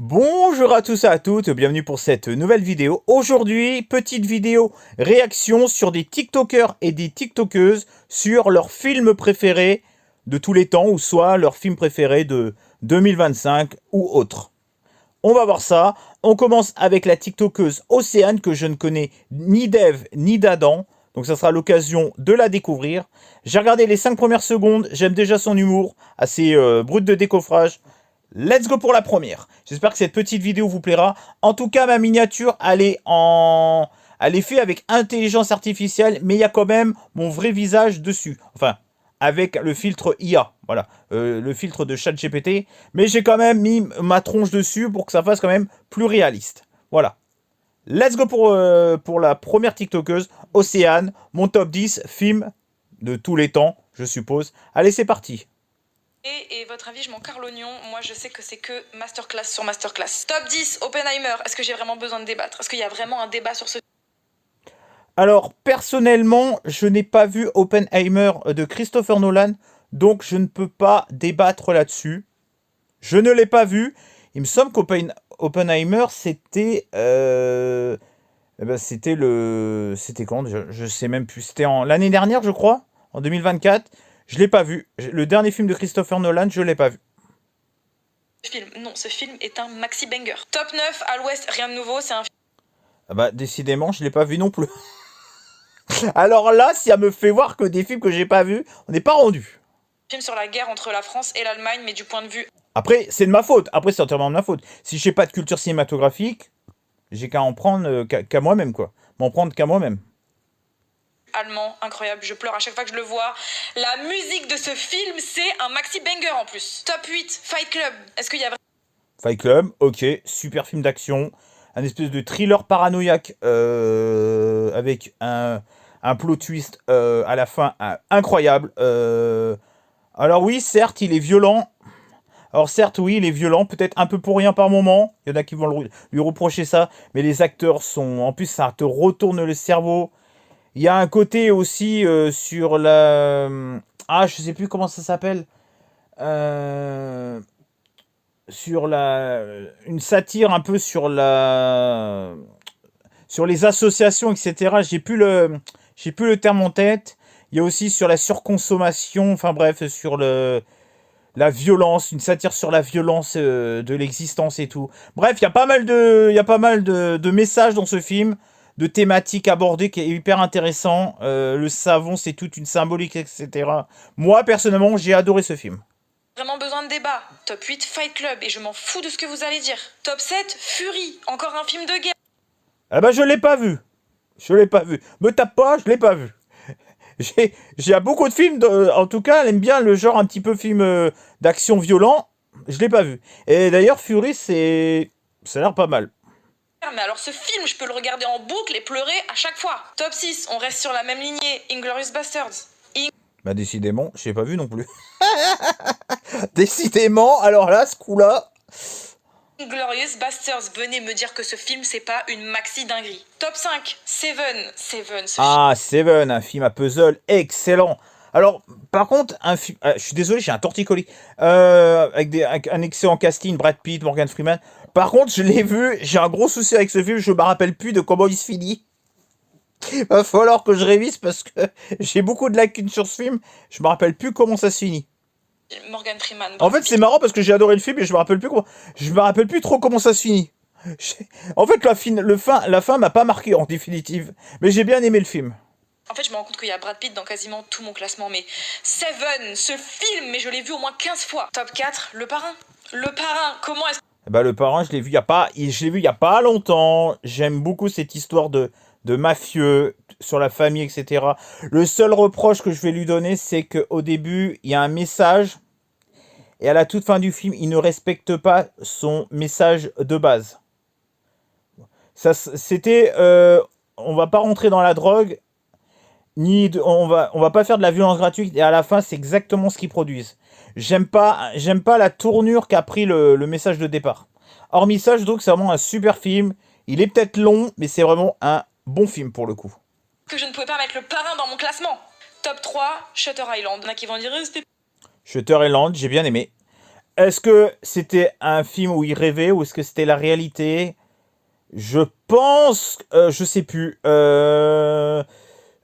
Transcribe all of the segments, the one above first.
Bonjour à tous et à toutes, bienvenue pour cette nouvelle vidéo. Aujourd'hui, petite vidéo réaction sur des TikTokers et des TikTokeuses sur leurs films préférés de tous les temps, ou soit leurs films préférés de 2025 ou autre. On va voir ça. On commence avec la TikTokeuse Océane, que je ne connais ni d'Ève ni d'Adam. Donc ça sera l'occasion de la découvrir. J'ai regardé les 5 premières secondes, j'aime déjà son humour, assez brut de décoffrage. Let's go pour la première. J'espère que cette petite vidéo vous plaira. En tout cas, ma miniature, elle est faite avec intelligence artificielle, mais il y a quand même mon vrai visage dessus. Enfin, avec le filtre IA, voilà, le filtre de ChatGPT. Mais j'ai quand même mis ma tronche dessus pour que ça fasse quand même plus réaliste. Voilà. Let's go pour la première TikTokeuse, Océane, mon top 10 film de tous les temps, je suppose. Allez, c'est parti. Et votre avis, je m'en carre l'oignon. Moi, je sais que c'est que masterclass sur masterclass. Top 10, Oppenheimer. Est-ce que j'ai vraiment besoin de débattre? Est-ce qu'il y a vraiment un débat sur ce... Alors, personnellement, je n'ai pas vu Oppenheimer de Christopher Nolan, donc je ne peux pas débattre là-dessus. Je ne l'ai pas vu. Il me semble qu'Oppenheimer, c'était... C'était quand? Je sais même plus. C'était l'année dernière, je crois, en 2024. Je l'ai pas vu. Le dernier film de Christopher Nolan, je l'ai pas vu. film? Non, ce film est un maxi banger. Top 9, à l'ouest, rien de nouveau, c'est un Ah bah, décidément, je l'ai pas vu non plus. Alors là, si elle me fait voir que des films que j'ai pas vus, on n'est pas rendu. film sur la guerre entre la France et l'Allemagne, mais du point de vue Après, c'est de ma faute. Après, c'est entièrement de ma faute. Si j'ai pas de culture cinématographique, j'ai qu'à en prendre qu'à moi-même, quoi. M'en prendre qu'à moi-même. allemand, incroyable, je pleure à chaque fois que je le vois. La musique de ce film, c'est un maxi banger en plus. Top 8, Fight Club. Est-ce qu'il y a Fight Club, ok, super film d'action. Un espèce de thriller paranoïaque avec un plot twist à la fin incroyable. Alors oui, certes, il est violent. Alors certes, oui, il est violent, peut-être un peu pour rien par moment. Il y en a qui vont lui reprocher ça. Mais les acteurs sont... En plus, ça te retourne le cerveau. Il y a un côté aussi sur la... Ah, je sais plus comment ça s'appelle. Sur la... Une satire un peu sur la... Sur les associations, etc. J'ai plus le terme en tête. Il y a aussi sur la surconsommation. Enfin bref, sur la violence, une satire sur la violence de l'existence et tout. Bref, il y a pas mal de messages dans ce film, de thématiques abordées qui est hyper intéressant. Le savon, c'est toute une symbolique, etc. Moi, personnellement, j'ai adoré ce film. vraiment besoin de débat? Top 8, Fight Club, et je m'en fous de ce que vous allez dire. Top 7, Fury, encore un film de guerre. Ah bah, je l'ai pas vu. Je l'ai pas vu. Me tape pas, je l'ai pas vu. J'ai beaucoup de films, en tout cas, elle aime bien le genre un petit peu film d'action violent. Je l'ai pas vu. Et d'ailleurs, Fury, ça a l'air pas mal. Mais alors ce film, je peux le regarder en boucle et pleurer à chaque fois. Top 6, on reste sur la même lignée. Inglourious Basterds. Bah décidément, je l'ai pas vu non plus. Décidément, alors là, ce coup-là... Inglourious Basterds, venez me dire que ce film, c'est pas une maxi dinguerie. Top 5, Seven. Seven, ce Ah, Seven, un film à puzzle excellent. Alors, par contre, je suis désolé, j'ai un torticolis. Avec un excellent casting, Brad Pitt, Morgan Freeman. Par contre, je l'ai vu, j'ai un gros souci avec ce film, je me rappelle plus de comment il se finit. Va falloir que je révise parce que j'ai beaucoup de lacunes sur ce film. Je me rappelle plus comment ça se finit. Morgan Freeman. En fait, c'est marrant parce que j'ai adoré le film et je me rappelle plus je me rappelle plus trop comment ça se finit. En fait, la fin m'a pas marqué en définitive, mais j'ai bien aimé le film. En fait, je me rends compte qu'il y a Brad Pitt dans quasiment tout mon classement, mais Seven, ce film, mais je l'ai vu au moins 15 fois. Top 4, Le Parrain. Le Parrain, comment est-ce... Bah, Le Parrain, je l'ai vu il y a pas longtemps. J'aime beaucoup cette histoire de mafieux sur la famille, etc. Le seul reproche que je vais lui donner, c'est qu'au début, il y a un message et à la toute fin du film, il ne respecte pas son message de base. Ça, c'était, on va pas rentrer dans la drogue, on va pas faire de la violence gratuite et à la fin, c'est exactement ce qu'ils produisent. J'aime pas la tournure qu'a pris le message de départ. Hormis ça, je trouve que c'est vraiment un super film. Il est peut-être long, mais c'est vraiment un bon film pour le coup. Que je ne pouvais pas mettre Le Parrain dans mon classement. Top 3, Shutter Island. Il y en a qui vont dire... Shutter Island, j'ai bien aimé. Est-ce que c'était un film où il rêvait ou est-ce que c'était la réalité? Je pense, je sais plus.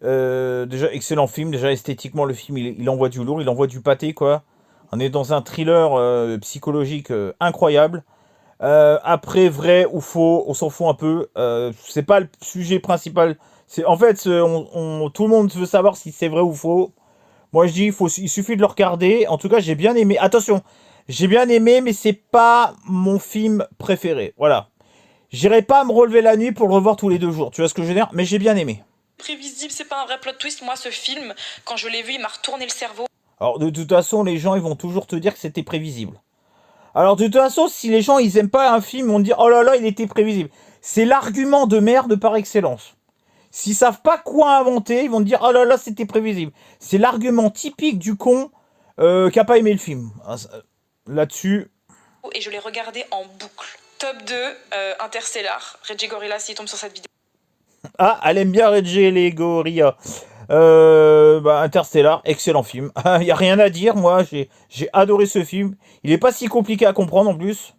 Déjà, excellent film. Déjà, esthétiquement, le film, il envoie du lourd, il envoie du pâté, quoi. On est dans un thriller psychologique incroyable. Après, vrai ou faux, on s'en fout un peu. C'est pas le sujet principal. En fait, tout le monde veut savoir si c'est vrai ou faux. Moi, je dis, il suffit de le regarder. En tout cas, j'ai bien aimé. Attention, j'ai bien aimé, mais c'est pas mon film préféré. Voilà. J'irai pas me relever la nuit pour le revoir tous les 2 jours. Tu vois ce que je veux dire? Mais j'ai bien aimé. Prévisible, c'est pas un vrai plot twist. Moi, ce film, quand je l'ai vu, il m'a retourné le cerveau. Alors, de toute façon, les gens, ils vont toujours te dire que c'était prévisible. Alors, de toute façon, si les gens, ils aiment pas un film, ils vont dire, oh là là, il était prévisible. C'est l'argument de merde par excellence. S'ils savent pas quoi inventer, ils vont te dire, oh là là, c'était prévisible. C'est l'argument typique du con qui a pas aimé le film. Là-dessus. Et je l'ai regardé en boucle. Top 2, Interstellar. Reggie Gorilla, s'il tombe sur cette vidéo. Ah, elle aime bien Reggie les gorillas. Interstellar, excellent film. Il n'y a rien à dire, moi, j'ai adoré ce film. Il n'est pas si compliqué à comprendre en plus.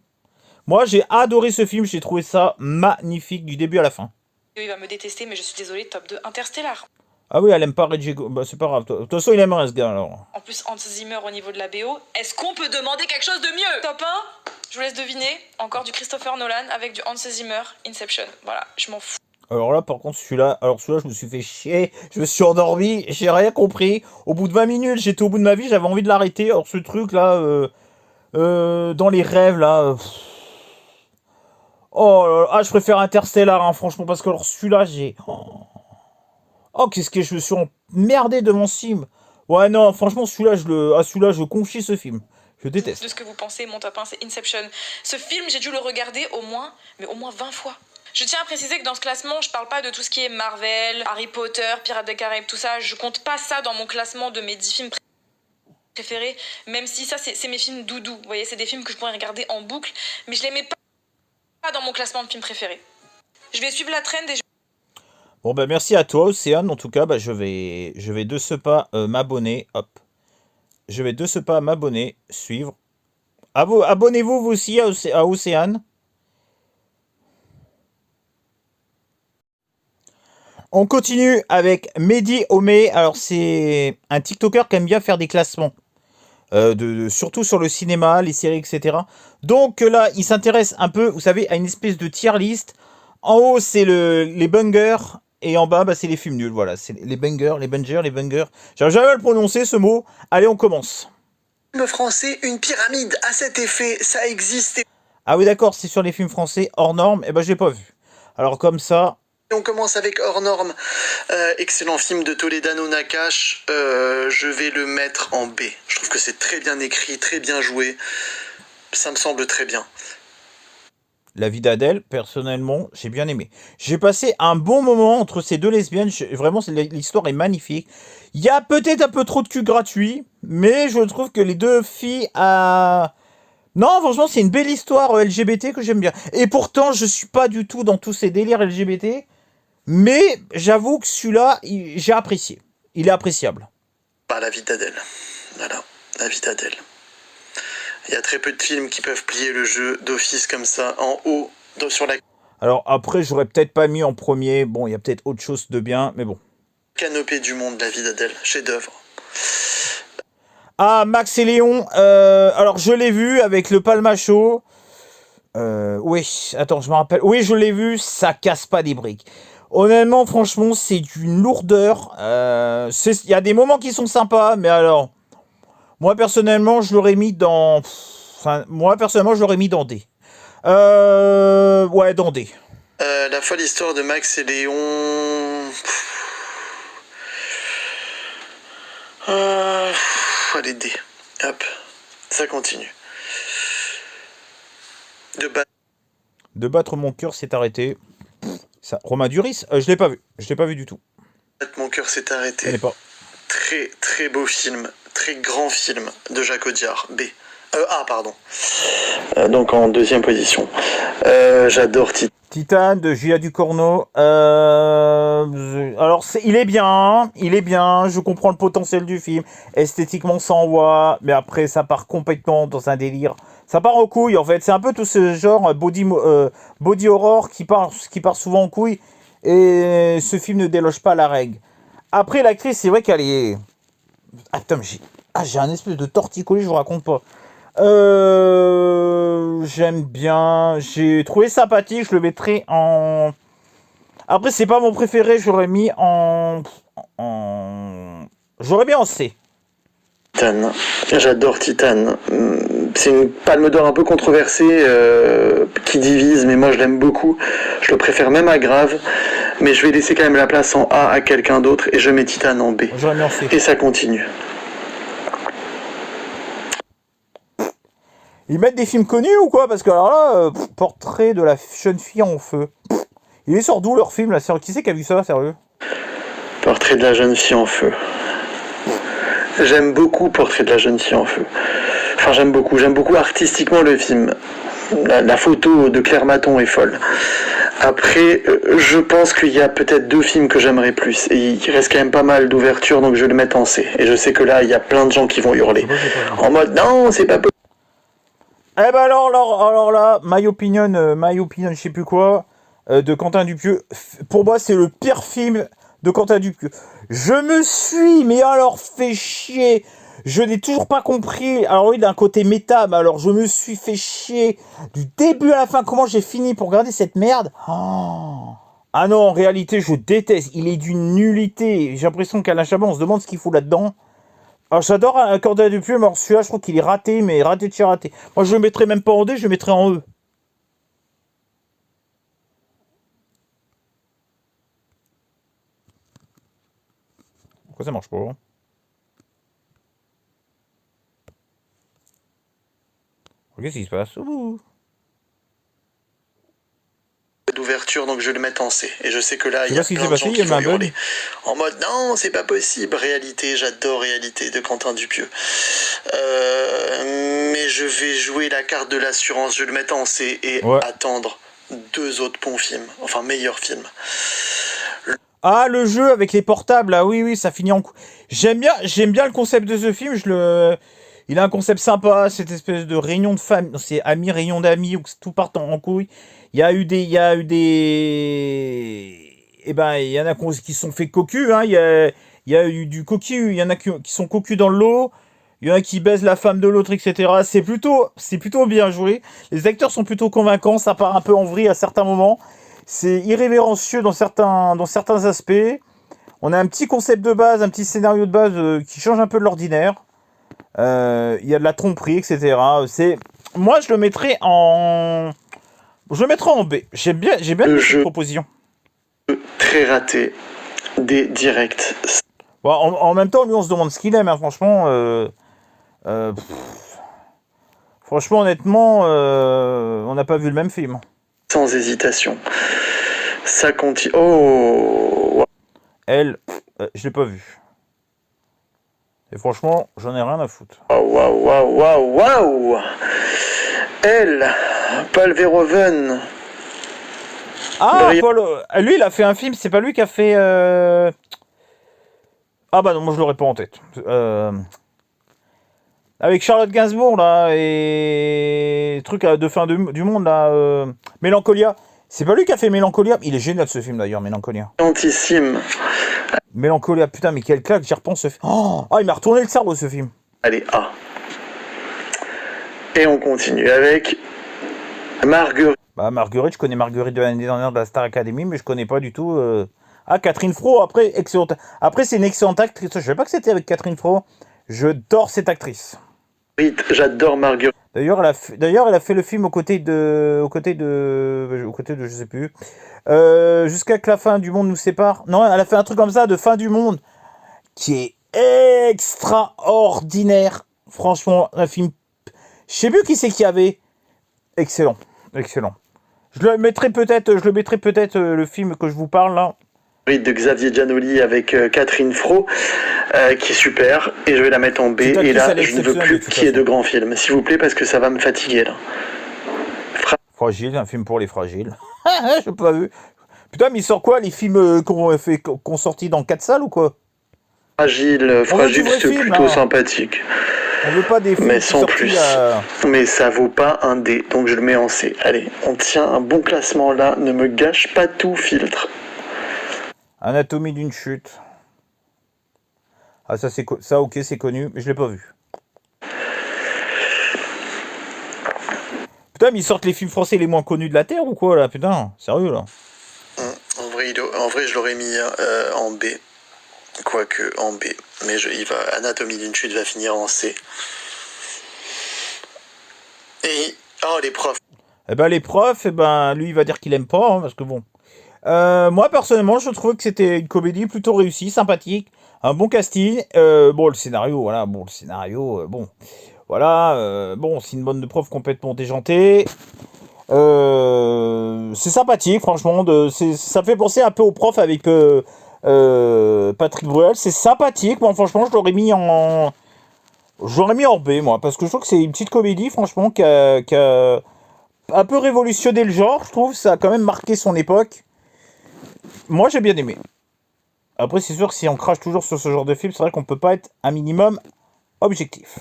Moi, j'ai adoré ce film, j'ai trouvé ça magnifique du début à la fin. Il va me détester, mais je suis désolée, top 2, Interstellar. Ah oui, elle aime pas Reggie. Bah, c'est pas grave. De toute façon, il aimerait ce gars alors. En plus, Hans Zimmer au niveau de la BO. Est-ce qu'on peut demander quelque chose de mieux? Top 1, je vous laisse deviner. Encore du Christopher Nolan avec du Hans Zimmer, Inception. Voilà, je m'en fous. Alors là, par contre, celui-là, je me suis fait chier. Je me suis endormi, j'ai rien compris. Au bout de 20 minutes, j'étais au bout de ma vie, j'avais envie de l'arrêter. Alors ce truc-là, dans les rêves, là. Oh là là, ah, je préfère Interstellar, hein, franchement, parce que alors celui-là, j'ai. Oh, qu'est-ce que je me suis emmerdé devant ce film. Ouais, non, franchement, celui-là, je confie ce film. Je déteste. De ce que vous pensez, mon top 1, c'est Inception. Ce film, j'ai dû le regarder au moins 20 fois. Je tiens à préciser que dans ce classement, je parle pas de tout ce qui est Marvel, Harry Potter, Pirates des Caraïbes, tout ça. Je compte pas ça dans mon classement de mes 10 films préférés, même si ça, c'est mes films doudou. Vous voyez, c'est des films que je pourrais regarder en boucle, mais je les mets pas dans mon classement de films préférés. Je vais suivre la trend et Bon, bah, merci à toi, Océane. En tout cas, bah, je vais de ce pas m'abonner. Hop. Je vais de ce pas m'abonner, suivre. Abonnez-vous vous aussi à Océane. On continue avec Mehdi Omé. Alors, c'est un TikToker qui aime bien faire des classements. Surtout sur le cinéma, les séries, etc. Donc là, il s'intéresse un peu, vous savez, à une espèce de tier list. En haut, c'est les bangers. Et en bas, bah, c'est les films nuls. Voilà, c'est les bangers, les bangers, les bangers. J'arrive jamais à le prononcer, ce mot. Allez, on commence. Film français, une pyramide à cet effet, ça existe. Ah oui, d'accord, c'est sur les films français hors normes. Eh ben, j'ai pas vu. Alors, comme ça... On commence avec Hors Norme, excellent film de Toledano Nakache, je vais le mettre en B. Je trouve que c'est très bien écrit, très bien joué, ça me semble très bien. La vie d'Adèle, personnellement, j'ai bien aimé. J'ai passé un bon moment entre ces deux lesbiennes, vraiment l'histoire est magnifique. Il y a peut-être un peu trop de cul gratuit, mais je trouve que les deux filles... Non, franchement, c'est une belle histoire LGBT que j'aime bien. Et pourtant, je suis pas du tout dans tous ces délires LGBT. Mais j'avoue que celui-là, j'ai apprécié. Il est appréciable. Bah, La vie d'Adèle. Voilà, La vie d'Adèle. Il y a très peu de films qui peuvent plier le jeu d'office comme ça, en haut, sur la... Alors après, j'aurais peut-être pas mis en premier. Bon, il y a peut-être autre chose de bien, mais bon. Canopée du monde, La vie d'Adèle, chef-d'œuvre. Ah, Max et Léon. Alors, je l'ai vu avec le Palmacho. Oui, attends, je me rappelle. Oui, je l'ai vu, ça casse pas des briques. Honnêtement, franchement, c'est d'une lourdeur. Il y a des moments qui sont sympas, mais alors... Moi, personnellement, je l'aurais mis dans... Enfin, moi, personnellement, je l'aurais mis dans D. Ouais, dans D. La folle histoire de Max et Léon... Allez, D. Hop, ça continue. De battre mon cœur s'est arrêté. Ça, Romain Duris, je l'ai pas vu. Je l'ai pas vu du tout. Mon cœur s'est Je arrêté. connais pas. Très très beau film, très grand film de Jacques Audiard. B. A, pardon. Donc en deuxième position. J'adore Titane de Julia Ducournau. Alors, il est bien, hein, il est bien. Je comprends le potentiel du film. Esthétiquement, ça envoie. Mais après, ça part complètement dans un délire Ça part en couille, en fait. C'est un peu tout ce genre body horror qui part souvent en couille. Et ce film ne déloge pas la règle. Après, l'actrice, c'est vrai qu'elle est... Ah, putain, mais j'ai un espèce de torticolis, je vous raconte pas. J'aime bien. J'ai trouvé sympathique, je le mettrai en... Après, c'est pas mon préféré, j'aurais mis J'aurais mis en C. Titan, j'adore Titan. C'est une palme d'or un peu controversée qui divise, mais moi je l'aime beaucoup. Je le préfère même à Grave, mais je vais laisser quand même la place en A à quelqu'un d'autre et je mets Titan en B. J'aurais mis en C. Et ça continue. Ils mettent des films connus ou quoi? Parce que alors là, Portrait de la jeune fille en feu. Il est sur d'où leur film là? Qui c'est qui a vu ça, sérieux? Portrait de la jeune fille en feu. J'aime beaucoup Portrait de la jeune fille en feu. Enfin, j'aime beaucoup artistiquement le film. La photo de Claire Maton est folle. Après, je pense qu'il y a peut-être 2 films que j'aimerais plus. Et il reste quand même pas mal d'ouverture, donc je vais le mettre en C. Et je sais que là, il y a plein de gens qui vont hurler. En mode, non, c'est pas possible. Eh ben alors là, my opinion, je sais plus quoi, de Quentin Dupieux. Pour moi, c'est le pire film de Quentin Dupieux. Je me suis, mais alors, fait chier. Je n'ai toujours pas compris. Alors oui, d'un côté méta, mais alors je me suis fait chier du début à la fin. Comment j'ai fini pour regarder cette merde? Oh. Ah non, en réalité, je déteste. Il est d'une nullité. J'ai l'impression qu'Alain Chabat, on se demande ce qu'il fout là-dedans. Alors j'adore Quentin Dupieux, mais alors celui-là, je trouve qu'il est raté, mais raté de chez raté. Moi, je le mettrais même pas en D, je le mettrais en E. Pourquoi ça marche pas? Qu'est-ce qui se passe? Ouh. D'ouverture, donc je vais le mettre en C. Et je sais que là, il y sais a pas ce qui plein s'est de gens passé, qui il y a vont un bug. hurler. En mode, non, c'est pas possible. Réalité, j'adore Réalité de Quentin Dupieux. Mais je vais jouer la carte de l'assurance, je vais le mettre en C et Ouais. attendre 2 autres bons films. Enfin, meilleurs films. Ah, le jeu avec les portables, là, oui, ça finit en coup. J'aime bien le concept de ce film. Il a un concept sympa, cette espèce de réunion de famille, c'est amis, réunion d'amis, où tout part en couille. Il y a eu des, eh ben, il y en a qui sont fait cocu, hein. Il y a eu du cocu, il y en a qui sont cocus dans le lot. Il y en a qui baisent la femme de l'autre, etc. C'est plutôt bien joué. Les acteurs sont plutôt convaincants, ça part un peu en vrille à certains moments. C'est irrévérencieux dans certains aspects. On a un petit concept de base, un petit scénario de base qui change un peu de l'ordinaire. Il y a de la tromperie, etc. Moi, je le mettrais en B. J'aime bien cette proposition. Très raté, des directs. Bon, en même temps, lui, on se demande ce qu'il aime, hein, franchement. Franchement, honnêtement, on n'a pas vu le même film. Sans hésitation. Ça continue. Oh. Elle, je l'ai pas vu. Et franchement, j'en ai rien à foutre. Waouh. Elle, Paul Verhoeven. Ah, Paul, lui, il a fait un film, c'est pas lui qui a fait... Ah bah non, moi je l'aurais pas en tête. Avec Charlotte Gainsbourg, là, et... truc de fin du monde, là, Mélancolia. C'est pas lui qui a fait Mélancolia. Il est génial ce film, d'ailleurs, Mélancolia. Gentissime. Mélancolia, putain, mais quel claque, j'y repense ce film. Oh, il m'a retourné le cerveau, ce film. Allez, A. Et on continue avec Marguerite. Bah, Marguerite, je connais Marguerite de l'année dernière de la Star Academy, mais je connais pas du tout... Ah, Catherine Fro, après, excellente. Après, c'est une excellente actrice. Je savais pas que c'était avec Catherine Fro. J'adore cette actrice. J'adore Marguerite. D'ailleurs, elle a fait le film aux côtés de, je sais plus. Jusqu'à que la fin du monde nous sépare. Non, elle a fait un truc comme ça de fin du monde qui est extraordinaire. Franchement, un film. Je sais plus qui c'est qui avait. Excellent. Je le mettrai peut-être le film que je vous parle là. De Xavier Giannoli avec Catherine Fro, qui est super, et je vais la mettre en B. Et là, je ne veux plus qu'il y ait de grands films, s'il vous plaît, parce que ça va me fatiguer là. Fragile, un film pour les fragiles. J'ai pas vu. Putain, mais il sort quoi, les films qu'on sorti dans 4 salles ou quoi? Fragile, c'est film, plutôt hein. sympathique. On veut pas des films Mais qui sans sortent plus. à... Mais ça vaut pas un D, donc je le mets en C. Allez, on tient un bon classement là, ne me gâche pas tout, filtre. Anatomie d'une chute. Ah, ça ok, c'est connu, mais je l'ai pas vu. Putain, mais ils sortent les films français les moins connus de la Terre ou quoi, là? Putain, sérieux, là. En vrai, je l'aurais mis en B. Quoique en B. Mais Anatomie d'une chute va finir en C. Et... Oh, les profs. Eh ben, les profs, eh ben, lui, il va dire qu'il aime pas, hein, parce que bon... moi, personnellement, je trouvais que c'était une comédie plutôt réussie, sympathique, un bon casting. Bon, le scénario, voilà, bon, le scénario, bon... Voilà, bon, c'est une bande de profs complètement déjantée. C'est sympathique, franchement. Ça fait penser un peu aux profs avec Patrick Bruel. C'est sympathique. Bon, franchement, je l'aurais mis en B, moi, parce que je trouve que c'est une petite comédie, franchement, qui a un peu révolutionné le genre, je trouve. Ça a quand même marqué son époque. Moi, j'ai bien aimé. Après, c'est sûr que si on crache toujours sur ce genre de film, c'est vrai qu'on peut pas être un minimum objectif.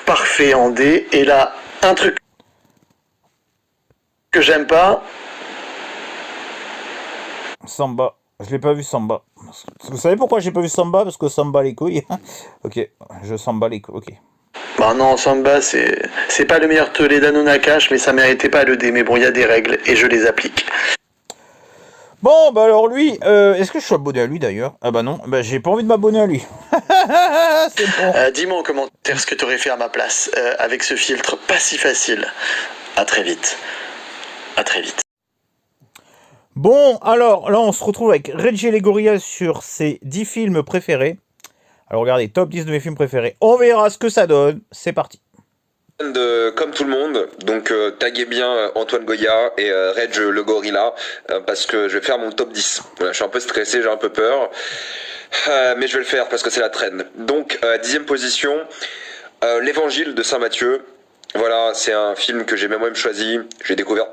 Parfait en D. Et là, un truc que j'aime pas. Samba. Je l'ai pas vu Samba. Vous savez pourquoi j'ai pas vu Samba? Parce que Samba les couilles. Ok, je Samba les couilles. Ok. Bah non, Samba, c'est pas le meilleur Toledano Nakash, mais ça méritait pas le D. Mais bon, il y a des règles et je les applique. Bon, bah alors lui, est-ce que je suis abonné à lui d'ailleurs? Ah bah non, bah j'ai pas envie de m'abonner à lui. C'est bon. Dis-moi en commentaire ce que t'aurais fait à ma place avec ce filtre pas si facile. À très vite. À très vite. Bon, alors là on se retrouve avec Reggie et les Gorillaz sur ses 10 films préférés. Alors regardez, top 10 de mes films préférés. On verra ce que ça donne. C'est parti. Comme tout le monde, donc taguez bien Antoine Goya et Reg le Gorilla parce que je vais faire mon top 10. Voilà, je suis un peu stressé, j'ai un peu peur, mais je vais le faire parce que c'est la trend. Donc 10e position, l'Évangile de Saint Matthieu. Voilà, c'est un film que j'ai même choisi, j'ai découvert.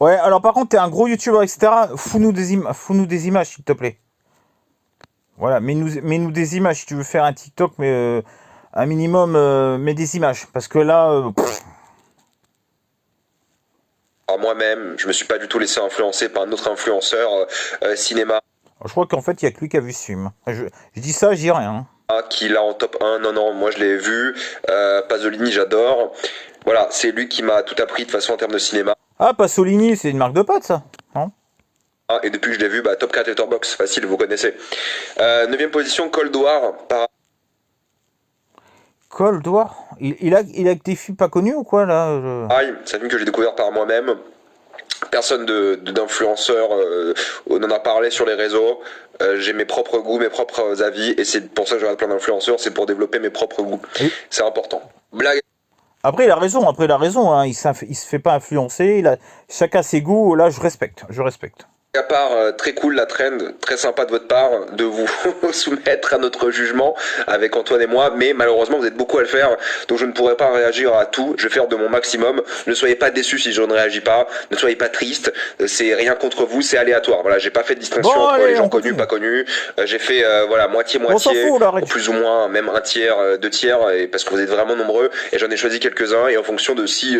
Ouais, alors par contre, t'es un gros youtubeur, etc. Fous-nous des images, s'il te plaît. Voilà, mets-nous des images si tu veux faire un TikTok, mais un minimum, mets des images. Parce que là, Par moi-même, je me suis pas du tout laissé influencer par un autre influenceur cinéma je crois qu'en fait, il y a que lui qui a vu ce film. Je dis ça, je dis rien. qui l'a en top 1. Non, moi je l'ai vu. Pasolini, j'adore. Voilà, c'est lui qui m'a tout appris de façon en termes de cinéma. Ah, Pasolini, c'est une marque de pâtes, ça. Non? Et depuis que je l'ai vu, Top 4 Letterboxd, facile, vous connaissez. 9e position, Cold War. Cold War. Il a que des films pas connus ou quoi, là? Pareil, c'est un film que j'ai découvert par moi-même. Personne d'influenceur on en a parlé sur les réseaux. J'ai mes propres goûts, mes propres avis, et c'est pour ça que je regarde plein d'influenceurs, c'est pour développer mes propres goûts. Et... C'est important. Blague. Après, il a raison, hein. Il se fait pas influencer. Chacun ses goûts. Là, je respecte. À part, très cool la trend, très sympa de votre part de vous soumettre à notre jugement avec Antoine et moi, mais malheureusement vous êtes beaucoup à le faire, donc je ne pourrai pas réagir à tout, je vais faire de mon maximum. Ne soyez pas déçus si je ne réagis pas, ne soyez pas tristes, c'est rien contre vous, c'est aléatoire. Voilà, j'ai pas fait de distinction entre les gens connus, pas connus, j'ai fait voilà moitié-moitié, ou plus ou moins, même un tiers, deux tiers, et parce que vous êtes vraiment nombreux, et j'en ai choisi quelques-uns, et en fonction de si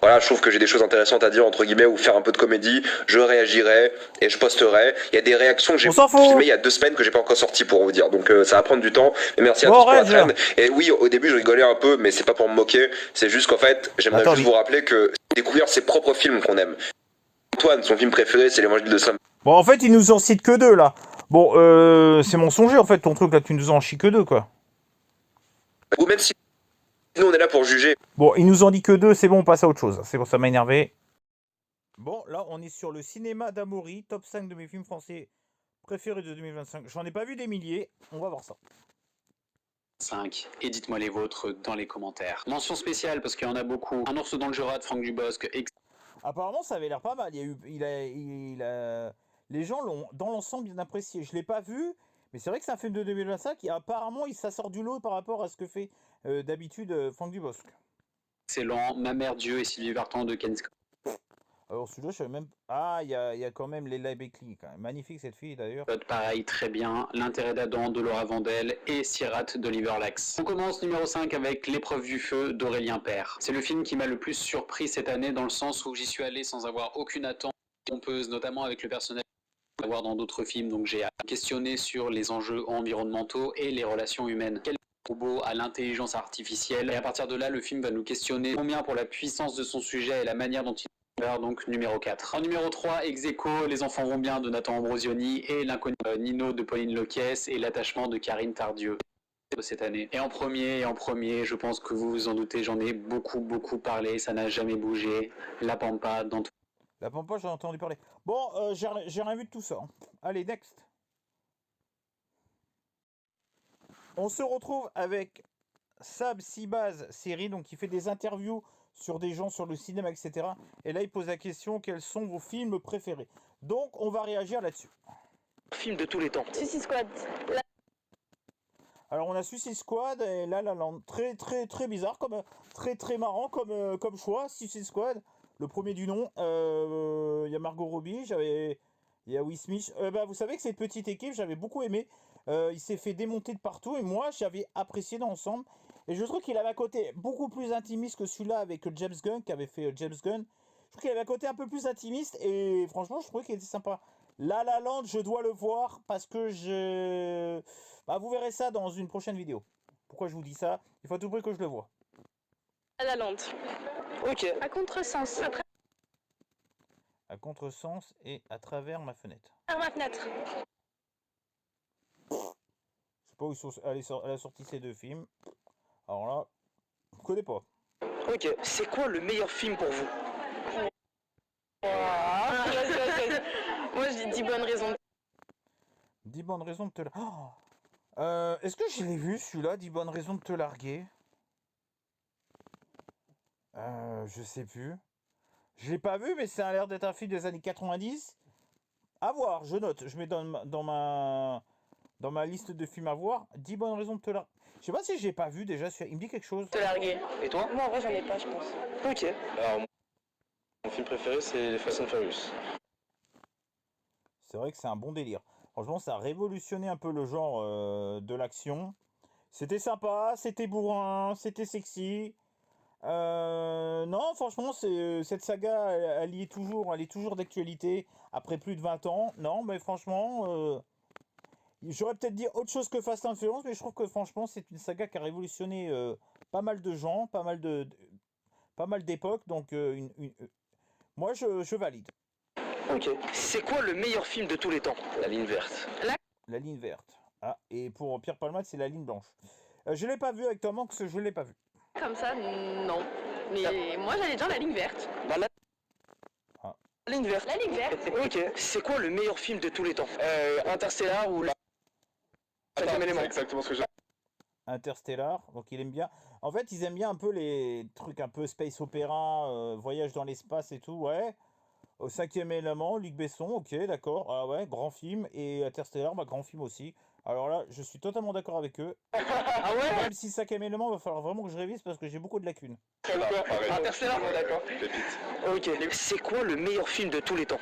voilà, je trouve que j'ai des choses intéressantes à dire entre guillemets ou faire un peu de comédie, je réagirai et je posterai. Il y a des réactions que j'ai filmées il y a 2 semaines que j'ai pas encore sorti pour vous dire, donc ça va prendre du temps, mais merci à tous pour la trend. Et oui, au début je rigolais un peu, mais c'est pas pour me moquer, c'est juste qu'en fait j'aimerais juste vous rappeler que découvrir ses propres films qu'on aime. Antoine, son film préféré c'est l'Évangile de Saint. Bon, en fait il nous en cite que 2 là. Bon, c'est mensonger en fait ton truc là, tu nous en chies que 2 quoi. Ou même si nous on est là pour juger. Bon, il nous en dit que 2, c'est bon, on passe à autre chose. C'est bon, ça m'a énervé. Bon, là, on est sur le cinéma d'Amaury, top 5 de mes films français préférés de 2025. J'en ai pas vu des milliers, on va voir ça. 5. Et dites-moi les vôtres dans les commentaires. Mention spéciale, parce qu'il y en a beaucoup. Un ours dans le Jura de Franck Dubosc. Apparemment, ça avait l'air pas mal. Les gens l'ont, dans l'ensemble, bien apprécié. Je l'ai pas vu, mais c'est vrai que c'est un film de 2025 et apparemment, ça sort du lot par rapport à ce que fait d'habitude Franck Dubosc. Excellent. Ma mère Dieu et Sylvie Vartan de Ken. Alors celui-là, je savais même... Ah, il y a quand même Leila Bekli, quand même. Magnifique cette fille, d'ailleurs. Pareil, très bien. L'intérêt d'Adam de Laura Vandel et Sirat d'Oliver Lax. On commence numéro 5 avec L'épreuve du feu d'Aurélien Père. C'est le film qui m'a le plus surpris cette année dans le sens où j'y suis allé sans avoir aucune attente trompeuse, notamment avec le personnage à voir dans d'autres films. Donc j'ai questionné sur les enjeux environnementaux et les relations humaines. Quel robot à l'intelligence artificielle. Et à partir de là, le film va nous questionner combien pour la puissance de son sujet et la manière dont il donc numéro 4. En numéro 3, ex aequo, Les enfants vont bien de Nathan Ambrosioni et L'inconnu Nino de Pauline Loquiès et L'attachement de Karine Tardieu cette année. Et en premier, je pense que vous vous en doutez, j'en ai beaucoup parlé, ça n'a jamais bougé. La Pampa dans tout. La Pampa, j'en ai entendu parler. Bon, j'ai rien vu de tout ça. Hein. Allez, next. On se retrouve avec Sab Sibaz série, donc il fait des interviews sur des gens sur le cinéma, etc. Et là, il pose la question, quels sont vos films préférés? Donc, on va réagir là-dessus. Film de tous les temps. Suicide Squad. Alors, on a Suicide Squad et La La Land. Très bizarre, très marrant comme choix. Suicide Squad, le premier du nom. Il y a Margot Robbie, il y a Will Smith. Vous savez que cette petite équipe, j'avais beaucoup aimé. Il s'est fait démonter de partout et moi, j'avais apprécié dans l'ensemble. Et je trouve qu'il avait un côté beaucoup plus intimiste que celui-là avec James Gunn, qui avait fait James Gunn. Je trouve qu'il avait un côté un peu plus intimiste et franchement, je trouvais qu'il était sympa. La La Land, je dois le voir parce que vous verrez ça dans une prochaine vidéo. Pourquoi je vous dis ça? Il faut à tout prix que je le vois. La La Land. Ok. À contresens. Après À contresens et à travers ma fenêtre. ma fenêtre. Je sais pas où elle a sorti ces deux films. Alors là, je connais pas. Ok. C'est quoi le meilleur film pour vous? Moi, j'ai 10 bonnes raisons. 10 bonnes raisons de te larguer. Est-ce que je l'ai vu celui-là, 10 bonnes raisons de te larguer? Je sais plus. Je l'ai pas vu, mais ça a l'air d'être un film des années 90. À voir, je note. Je mets dans ma liste de films à voir. 10 bonnes raisons de te larguer. Je sais pas si je l'ai pas vu déjà. Il me dit quelque chose. Te larguer. Et toi? Moi, en vrai, j'en ai pas, je pense. Ok. Alors, mon film préféré, c'est Fast and Furious. C'est vrai que c'est un bon délire. Franchement, ça a révolutionné un peu le genre de l'action. C'était sympa, c'était bourrin, c'était sexy. Non, franchement, cette saga, elle est toujours d'actualité après plus de 20 ans. Non, mais franchement, j'aurais peut-être dit autre chose que Fast and Furious, mais je trouve que franchement, c'est une saga qui a révolutionné pas mal de gens, pas mal d'époques. Donc, moi, je valide. Ok. C'est quoi le meilleur film de tous les temps? La ligne verte. La ligne verte. Ah, et pour Pierre Palmade, c'est la ligne blanche. Je l'ai pas vu avec Tom Hanks, je l'ai pas vu. Comme ça, non. Mais moi, j'allais dire la ligne verte. Bah, la ligne verte. La ligne verte. Ok. C'est quoi le meilleur film de tous les temps? Interstellar ou la... Cinquième élément. C'est exactement ce que j'ai. Interstellar, donc il aime bien. En fait, ils aiment bien un peu les trucs un peu space opéra, voyage dans l'espace et tout, ouais. Au cinquième élément, Luc Besson, ok, d'accord. Ah ouais, grand film. Et Interstellar, grand film aussi. Alors là, je suis totalement d'accord avec eux. Ah ouais? Même si cinquième élément, va falloir vraiment que je révise parce que j'ai beaucoup de lacunes. Interstellar, d'accord. Ok. C'est quoi le meilleur film de tous les temps?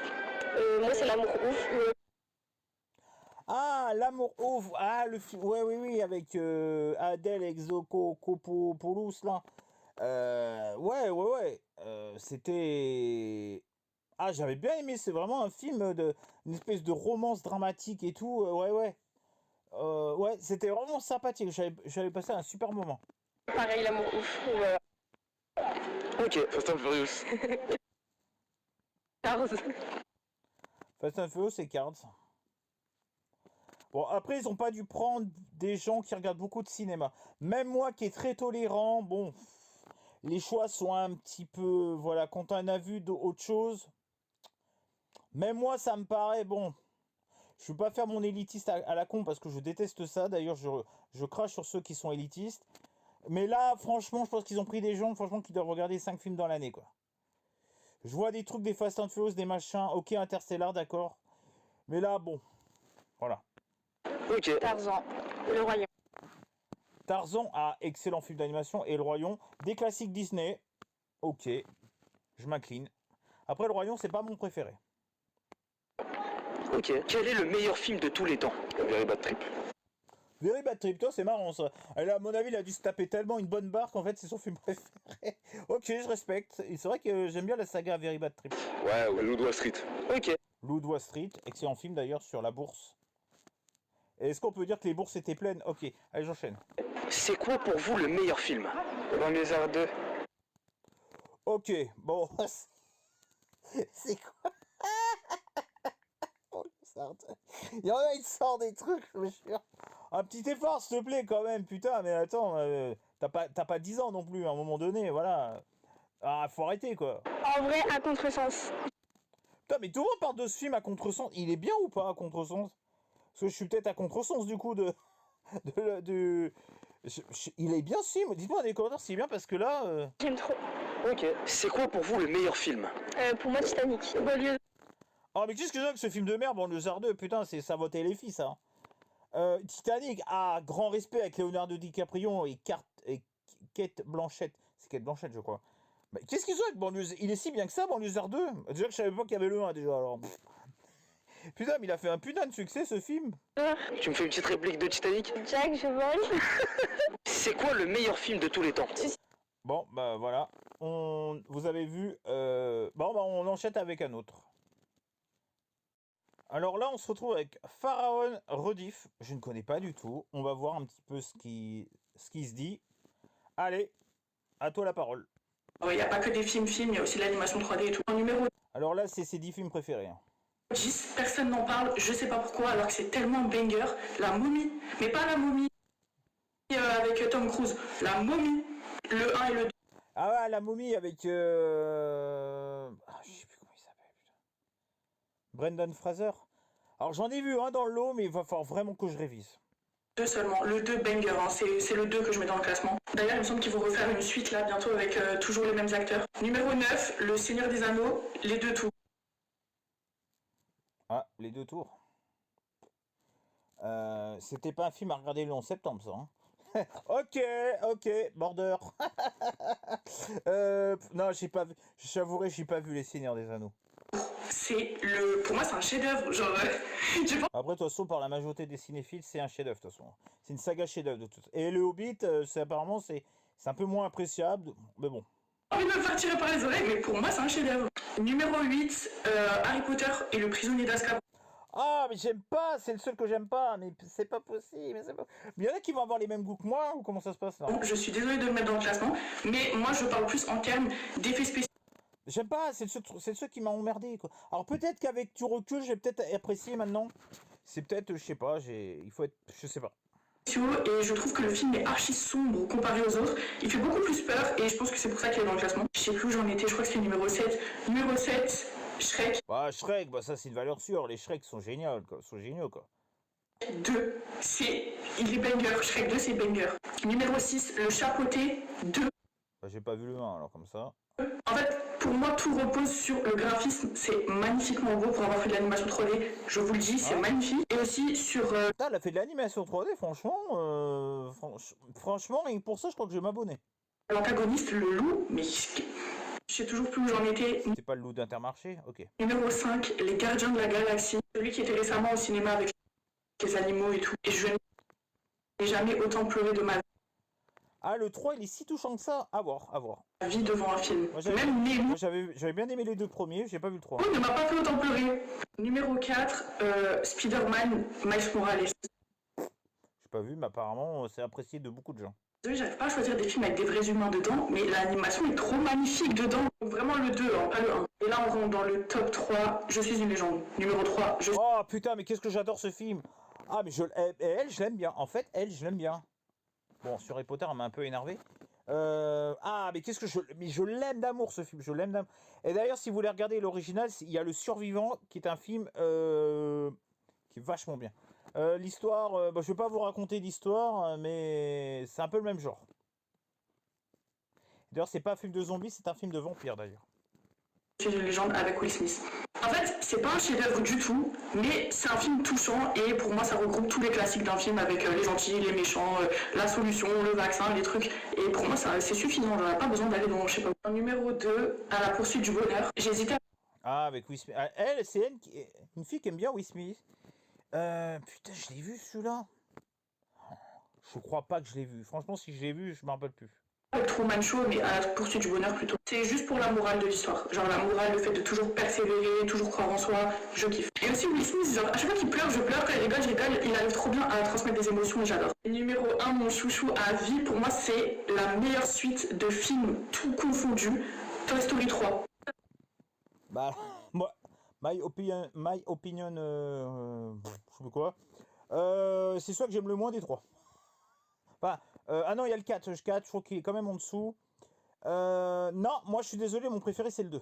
Moi, c'est L'amour ouf. Ah, L'amour ouvre. Ah, le film. Ouais, oui, avec Adèle Exarchopoulos, là. Ouais. C'était... Ah, j'avais bien aimé. C'est vraiment un film une espèce de romance dramatique et tout. Ouais. Ouais, c'était vraiment sympathique. J'avais passé un super moment. Pareil, L'amour ouf. Ok. Fast and Furious. Cars. Fast and Furious, c'est Cards. Bon, après, ils ont pas dû prendre des gens qui regardent beaucoup de cinéma. Même moi, qui est très tolérant, bon, les choix sont un petit peu... Voilà, quand on a vu autre chose, même moi, ça me paraît, bon... Je ne vais pas faire mon élitiste à la con, parce que je déteste ça. D'ailleurs, je crache sur ceux qui sont élitistes. Mais là, franchement, je pense qu'ils ont pris des gens, franchement, qui doivent regarder 5 films dans l'année, quoi. Je vois des trucs, des Fast and Furious, des machins. Ok, Interstellar, d'accord. Mais là, bon, voilà. Ok. Tarzan. Le Royaume. Tarzan, excellent film d'animation. Et Le Royaume, des classiques Disney. Ok, je m'incline. Après, Le Roi Lion, c'est pas mon préféré. Ok. Quel est le meilleur film de tous les temps? Very Bad Trip. Very Bad Trip, toi, c'est marrant ça. À mon avis, il a dû se taper tellement une bonne barre qu'en fait, c'est son film préféré. Ok, je respecte. Et c'est vrai que j'aime bien la saga Very Bad Trip. Ouais, ou Loup de Wall Street. Ok. Loup de Wall Street, excellent film d'ailleurs sur la bourse. Est-ce qu'on peut dire que les bourses étaient pleines? Ok, allez, j'enchaîne. C'est quoi pour vous le meilleur film? Banlieusard 2. Ok, bon. C'est quoi? Il y en a, il sort des trucs, je me jure. Un petit effort, s'il te plaît, quand même, putain, mais attends, t'as pas 10 ans non plus, à un moment donné, voilà. Ah, faut arrêter, quoi. En vrai, à contresens. Putain, mais tout le monde parle de ce film à contresens. Il est bien ou pas à contresens? Parce que je suis peut-être à contresens, du coup, il est bien, si. Dites-moi dans les commentaires s'il est bien, parce que là... J'aime trop. Ok. C'est quoi pour vous le meilleur film? Pour moi, Titanic. Banlieue. Oh, mais qu'est-ce que j'ai avec ce film de merde, Banlieusard 2, putain, c'est ça votait les filles, ça. Titanic, grand respect avec Leonardo DiCaprio et Kate Blanchett. C'est Kate Blanchett, je crois. Mais qu'est-ce qu'ils ont avec Banlieusard? Il est si bien que ça, Banlieusard 2? Déjà que je savais pas qu'il y avait le 1, déjà, alors... Putain, mais il a fait un putain de succès, ce film. Tu me fais une petite réplique de Titanic? Jack, je vole. C'est quoi le meilleur film de tous les temps? Bon, bah voilà. Vous avez vu... Bon, bah on enchaîne avec un autre. Alors là, on se retrouve avec Pharaon Rediff. Je ne connais pas du tout. On va voir un petit peu ce qui se dit. Allez, à toi la parole. Il n'y a pas que des films, il y a aussi de l'animation 3D et tout. En numéro Alors là, c'est ses 10 films préférés. Hein. 10, personne n'en parle, je sais pas pourquoi, alors que c'est tellement banger. La momie, mais pas la momie avec Tom Cruise. La momie, le 1 et le 2. Ah ouais, la momie avec... je sais plus comment il s'appelle, putain. Brendan Fraser. Alors j'en ai vu un dans le lot, mais il va falloir vraiment que je révise. 2 seulement, le 2 banger, hein. C'est le 2 que je mets dans le classement. D'ailleurs, il me semble qu'ils vont refaire une suite là bientôt avec toujours les mêmes acteurs. Numéro 9, Le Seigneur des Anneaux, les 2 tours. Ah, les 2 tours. C'était pas un film à regarder le 11 septembre, ça. Hein. Ok, border. Non, j'ai pas vu. J'avouerai, j'ai pas vu Les Seigneurs des Anneaux. Pour moi, c'est un chef-d'œuvre. Genre, Après, de toute façon, par la majorité des cinéphiles, c'est un chef-d'œuvre, de toute façon. C'est une saga chef-d'œuvre de toute. Et le Hobbit, apparemment, c'est un peu moins appréciable, mais bon. J'ai envie de me faire tirer par les oreilles, mais pour moi, c'est un chef-d'œuvre. Numéro 8, Harry Potter et le prisonnier d'Azkaban. Ah, mais j'aime pas, c'est le seul que j'aime pas, mais c'est pas possible. Mais il y en a qui vont avoir les mêmes goûts que moi, ou comment ça se passe là? Je suis désolée de le mettre dans le classement, mais moi, je parle plus en termes d'effets spéciaux. J'aime pas, c'est le seul qui m'a emmerdé, quoi. Alors peut-être qu'avec du recul, j'ai peut-être apprécié maintenant. C'est peut-être, je sais pas, il faut être, je sais pas. Et je trouve que le film est archi sombre comparé aux autres. Il fait beaucoup plus peur et je pense que c'est pour ça qu'il est dans le classement. Je sais plus où j'en étais, je crois que c'était numéro 7. Numéro 7, Shrek. Bah Shrek, bah ça c'est une valeur sûre, les Shrek sont géniaux, quoi. 2, il est banger, Shrek 2 c'est banger. Numéro 6, Le Chapeauté 2. Bah, j'ai pas vu le 1 alors comme ça. En fait, pour moi, tout repose sur le graphisme. C'est magnifiquement beau pour avoir fait de l'animation 3D. Je vous le dis, c'est magnifique. Et aussi sur... Putain, elle a fait de l'animation 3D, franchement. Franchement, et pour ça, je crois que je vais m'abonner. L'antagoniste, le loup, mais je sais toujours plus où j'en étais. C'est pas le loup d'Intermarché? Ok. Numéro 5, Les Gardiens de la Galaxie. Celui qui était récemment au cinéma avec les animaux et tout. Et je n'ai jamais autant pleuré de ma Ah, le 3, il est si touchant que ça. À voir. vie devant un film. Moi, Même Nemo. j'avais bien aimé les 2 premiers, j'ai pas vu le 3. Ne m'a pas fait autant pleurer. Numéro 4, Spider-Man, Miles Morales. J'ai pas vu, mais apparemment, c'est apprécié de beaucoup de gens. J'arrive pas à choisir des films avec des vrais humains dedans, mais l'animation est trop magnifique dedans. Donc vraiment le 2, hein, pas le 1. Et là, on rentre dans le top 3, Je suis une légende. Numéro 3, Oh putain, mais qu'est-ce que j'adore ce film. Ah, mais elle, je l'aime bien. En fait, elle, je l'aime bien. Bon, sur Harry Potter, elle m'a un peu énervé. Mais qu'est-ce que je l'aime d'amour, ce film. Je l'aime d'amour. Et d'ailleurs, si vous voulez regarder l'original, il y a Le Survivant, qui est un film qui est vachement bien. L'histoire, je vais pas vous raconter l'histoire, mais c'est un peu le même genre. D'ailleurs, c'est pas un film de zombies, c'est un film de vampire, d'ailleurs. Je suis une légende avec Will Smith. En fait, c'est pas un chef-d'œuvre du tout, mais c'est un film touchant et pour moi, ça regroupe tous les classiques d'un film avec les gentils, les méchants, la solution, le vaccin, les trucs. Et pour moi, c'est suffisant. J'en ai pas besoin d'aller dans, je sais pas. Numéro 2, À la poursuite du bonheur. J'hésitais. Ah, avec Will Smith. Ah, elle, c'est une fille qui aime bien Will Smith. Putain, je l'ai vu celui-là. Je crois pas que je l'ai vu. Franchement, si je l'ai vu, je m'en rappelle plus. Avec Truman Show, mais à la poursuite du bonheur plutôt. C'est juste pour la morale de l'histoire. Genre la morale, le fait de toujours persévérer, toujours croire en soi, je kiffe. Et aussi Will Smith, genre à chaque fois qu'il pleure, je pleure, quand il rigole, je rigole, il arrive trop bien à transmettre des émotions et j'adore. Numéro 1, mon chouchou à vie, pour moi c'est la meilleure suite de films tout confondus, Toy Story 3. Bah, moi, my opinion, je sais pas quoi. C'est soit que j'aime le moins des trois. Enfin, ah non, il y a le 4, je trouve qu'il est quand même en dessous. Non, moi je suis désolé, mon préféré c'est le 2.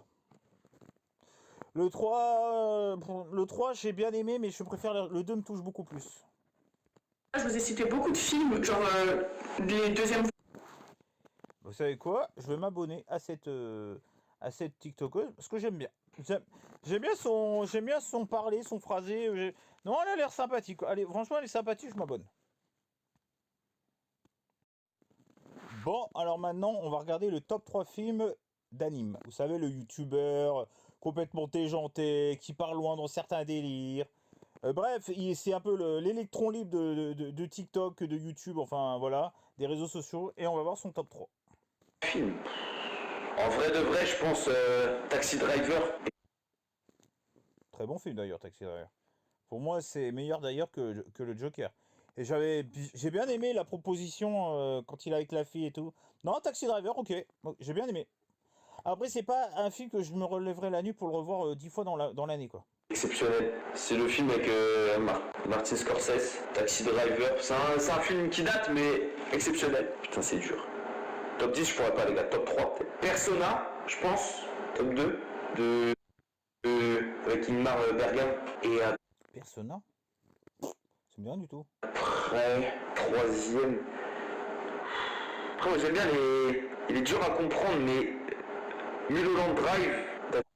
Le 3 j'ai bien aimé, mais je préfère le 2, me touche beaucoup plus. Je vous ai cité beaucoup de films, genre les deuxièmes. Vous savez quoi? Je vais m'abonner à cette TikTokeuse parce que j'aime bien. J'aime bien son parler, son phrasé. Non, elle a l'air sympathique. Allez, franchement, elle est sympathique, je m'abonne. Bon, alors maintenant, on va regarder le top 3 films d'anime. Vous savez, le youtubeur complètement déjanté, qui part loin dans certains délires. Bref, c'est un peu l'électron libre de TikTok, de YouTube, enfin voilà, des réseaux sociaux. Et on va voir son top 3. Film. En vrai de vrai, je pense Taxi Driver. Très bon film d'ailleurs, Taxi Driver. Pour moi, c'est meilleur d'ailleurs que le Joker. Et j'ai bien aimé la proposition quand il est avec la fille et tout. Non, Taxi Driver, ok, j'ai bien aimé. Après, c'est pas un film que je me relèverai la nuit pour le revoir 10 fois dans l'année, quoi. Exceptionnel. C'est le film avec Martin Scorsese, Taxi Driver. C'est un film qui date, mais exceptionnel. Putain, c'est dur. Top 10, je pourrais pas, les gars. Top 3. Persona, je pense. Top 2. Avec Ingmar Bergman. Et Persona? C'est bien du tout. après, troisième. Après, moi, j'aime bien il est dur à comprendre, mais Mulholland Drive.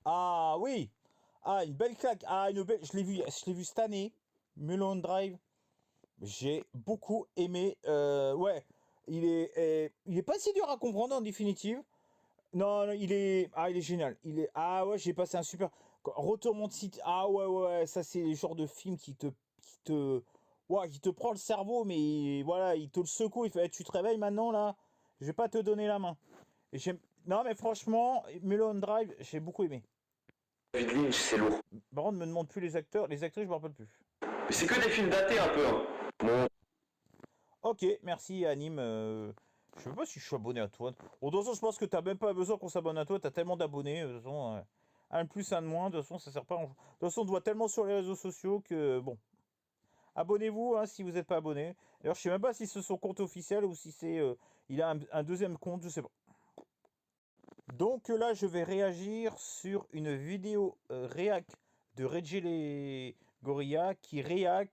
Ah oui! Ah, une belle claque. Ah, je l'ai vu cette année. Mulholland Drive. J'ai beaucoup aimé. Ouais. Il est pas si dur à comprendre en définitive. Non, il est génial. Ah ouais, j'ai passé un super. Retournement de site. Ah ouais, ça c'est le genre de film qui te prend le cerveau, mais voilà, il te le secoue. Il fait, tu te réveilles maintenant là. Je vais pas te donner la main. Non, mais franchement, Mulholland Drive, j'ai beaucoup aimé. David Lynch, c'est lourd. Par contre, ne me demande plus les acteurs. Les actrices, je me rappelle plus. Mais c'est que des films datés un peu. Hein. Bon. Ok, merci Anime. Je sais pas si je suis abonné à toi. Bon, de toute façon, je pense que t'as même pas besoin qu'on s'abonne à toi. T'as tellement d'abonnés. De toute façon, un de plus, un de moins. De toute façon, ça sert pas. De toute façon, on te voit tellement sur les réseaux sociaux que bon. Abonnez-vous hein, si vous n'êtes pas abonné. D'ailleurs, je sais même pas si c'est son compte officiel ou si c'est il a un deuxième compte, je sais pas. Donc là, je vais réagir sur une vidéo réac de Reggie Gorilla qui réac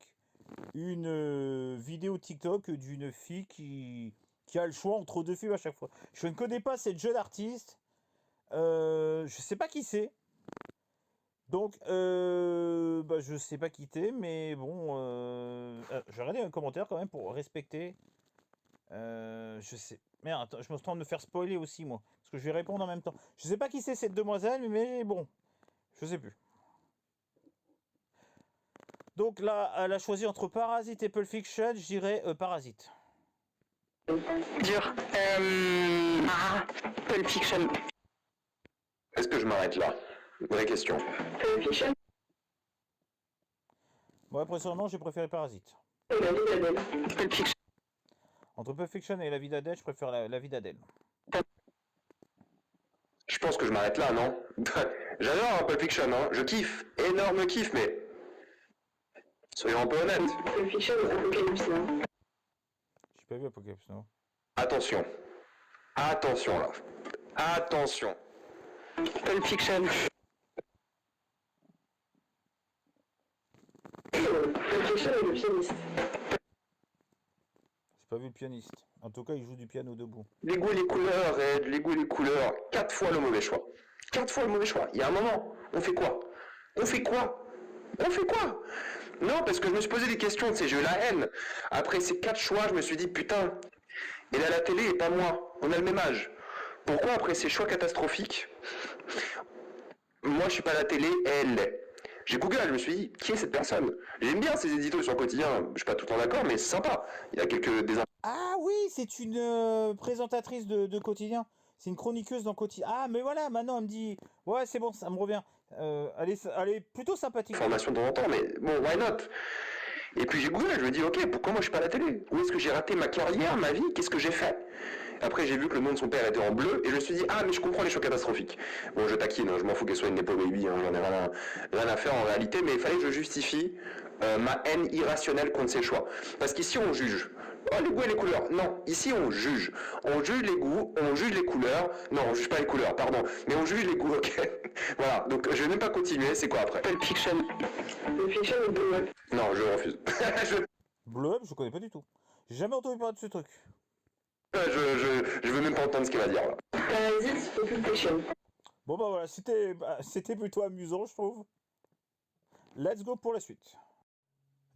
une vidéo TikTok d'une fille qui a le choix entre deux films à chaque fois. Je ne connais pas cette jeune artiste. Je sais pas qui c'est. Donc, je sais pas qui t'es, mais bon, je vais regarder un commentaire quand même pour respecter. Je sais. Merde, attends, je me suis en train de me faire spoiler aussi, moi. Parce que je vais répondre en même temps. Je sais pas qui c'est cette demoiselle, mais bon. Je sais plus. Donc là, elle a choisi entre Parasite et Pulp Fiction. Je dirais Parasite. Dur. Pulp Fiction. Est-ce que je m'arrête là? Vraie question. Pulp Fiction. Moi, personnellement, j'ai préféré Parasite. Pulp Fiction. Entre Pulp Fiction et La vie d'Adèle, je préfère la vie d'Adèle. Je pense que je m'arrête là, non? J'adore Pulp Fiction, hein. Je kiffe. Énorme kiff, mais... soyons un peu honnêtes. Pulp Fiction, Apocalypse Now. J'ai pas vu Apocalypse Now. Attention. Attention, là. Attention. Pulp Fiction. Pulp Fiction et le pianiste. J'ai pas vu le pianiste. En tout cas, il joue du piano debout. Les goûts et les couleurs, Ed, les goûts et les couleurs. 4 fois le mauvais choix. 4 fois le mauvais choix. Il y a un moment, on fait quoi? On fait quoi? On fait quoi? Non, parce que je me suis posé des questions, tu sais, j'ai eu la haine. Après ces 4 choix, je me suis dit, putain, elle est à la télé et pas moi. On a le même âge. Pourquoi après ces choix catastrophiques, Moi, je suis pas à la télé, elle l'est. J'ai Google, je me suis dit, qui est cette personne? J'aime bien ces éditos sur le quotidien, je suis pas tout le temps d'accord, mais c'est sympa. Il y a des Ah oui, c'est une présentatrice de quotidien. C'est une chroniqueuse dans quotidien. Ah, mais voilà, maintenant elle me dit... Ouais, c'est bon, ça me revient. Elle est plutôt sympathique. informations de temps en temps, mais bon, why not? Et puis j'ai Google, je me dis, ok, pourquoi moi je suis pas à la télé? Où est-ce que j'ai raté ma carrière, ma vie? Qu'est-ce que j'ai fait? Après, j'ai vu que le nom de son père était en bleu, et je me suis dit, ah, mais je comprends les chocs catastrophiques. Bon, je taquine, hein, je m'en fous qu'elle soit une Nepo Baby, hein, j'en ai rien à faire en réalité, mais il fallait que je justifie ma haine irrationnelle contre ses choix. Parce qu'ici, on juge. Oh, les goûts et les couleurs. Non, ici, on juge. On juge les goûts, on juge les couleurs. Non, on juge pas les couleurs, pardon. Mais on juge les goûts, ok. Voilà, donc je vais même pas continuer, c'est quoi après? Pulp Fiction. Pulp Fiction ou Blow Up? Non, je refuse. Blow Up, je connais pas du tout. J'ai jamais entendu parler de ce truc. Je veux même pas entendre ce qu'il va dire là. Parasite ou Pulp Fiction? Bon bah voilà, c'était plutôt amusant, je trouve. Let's go pour la suite.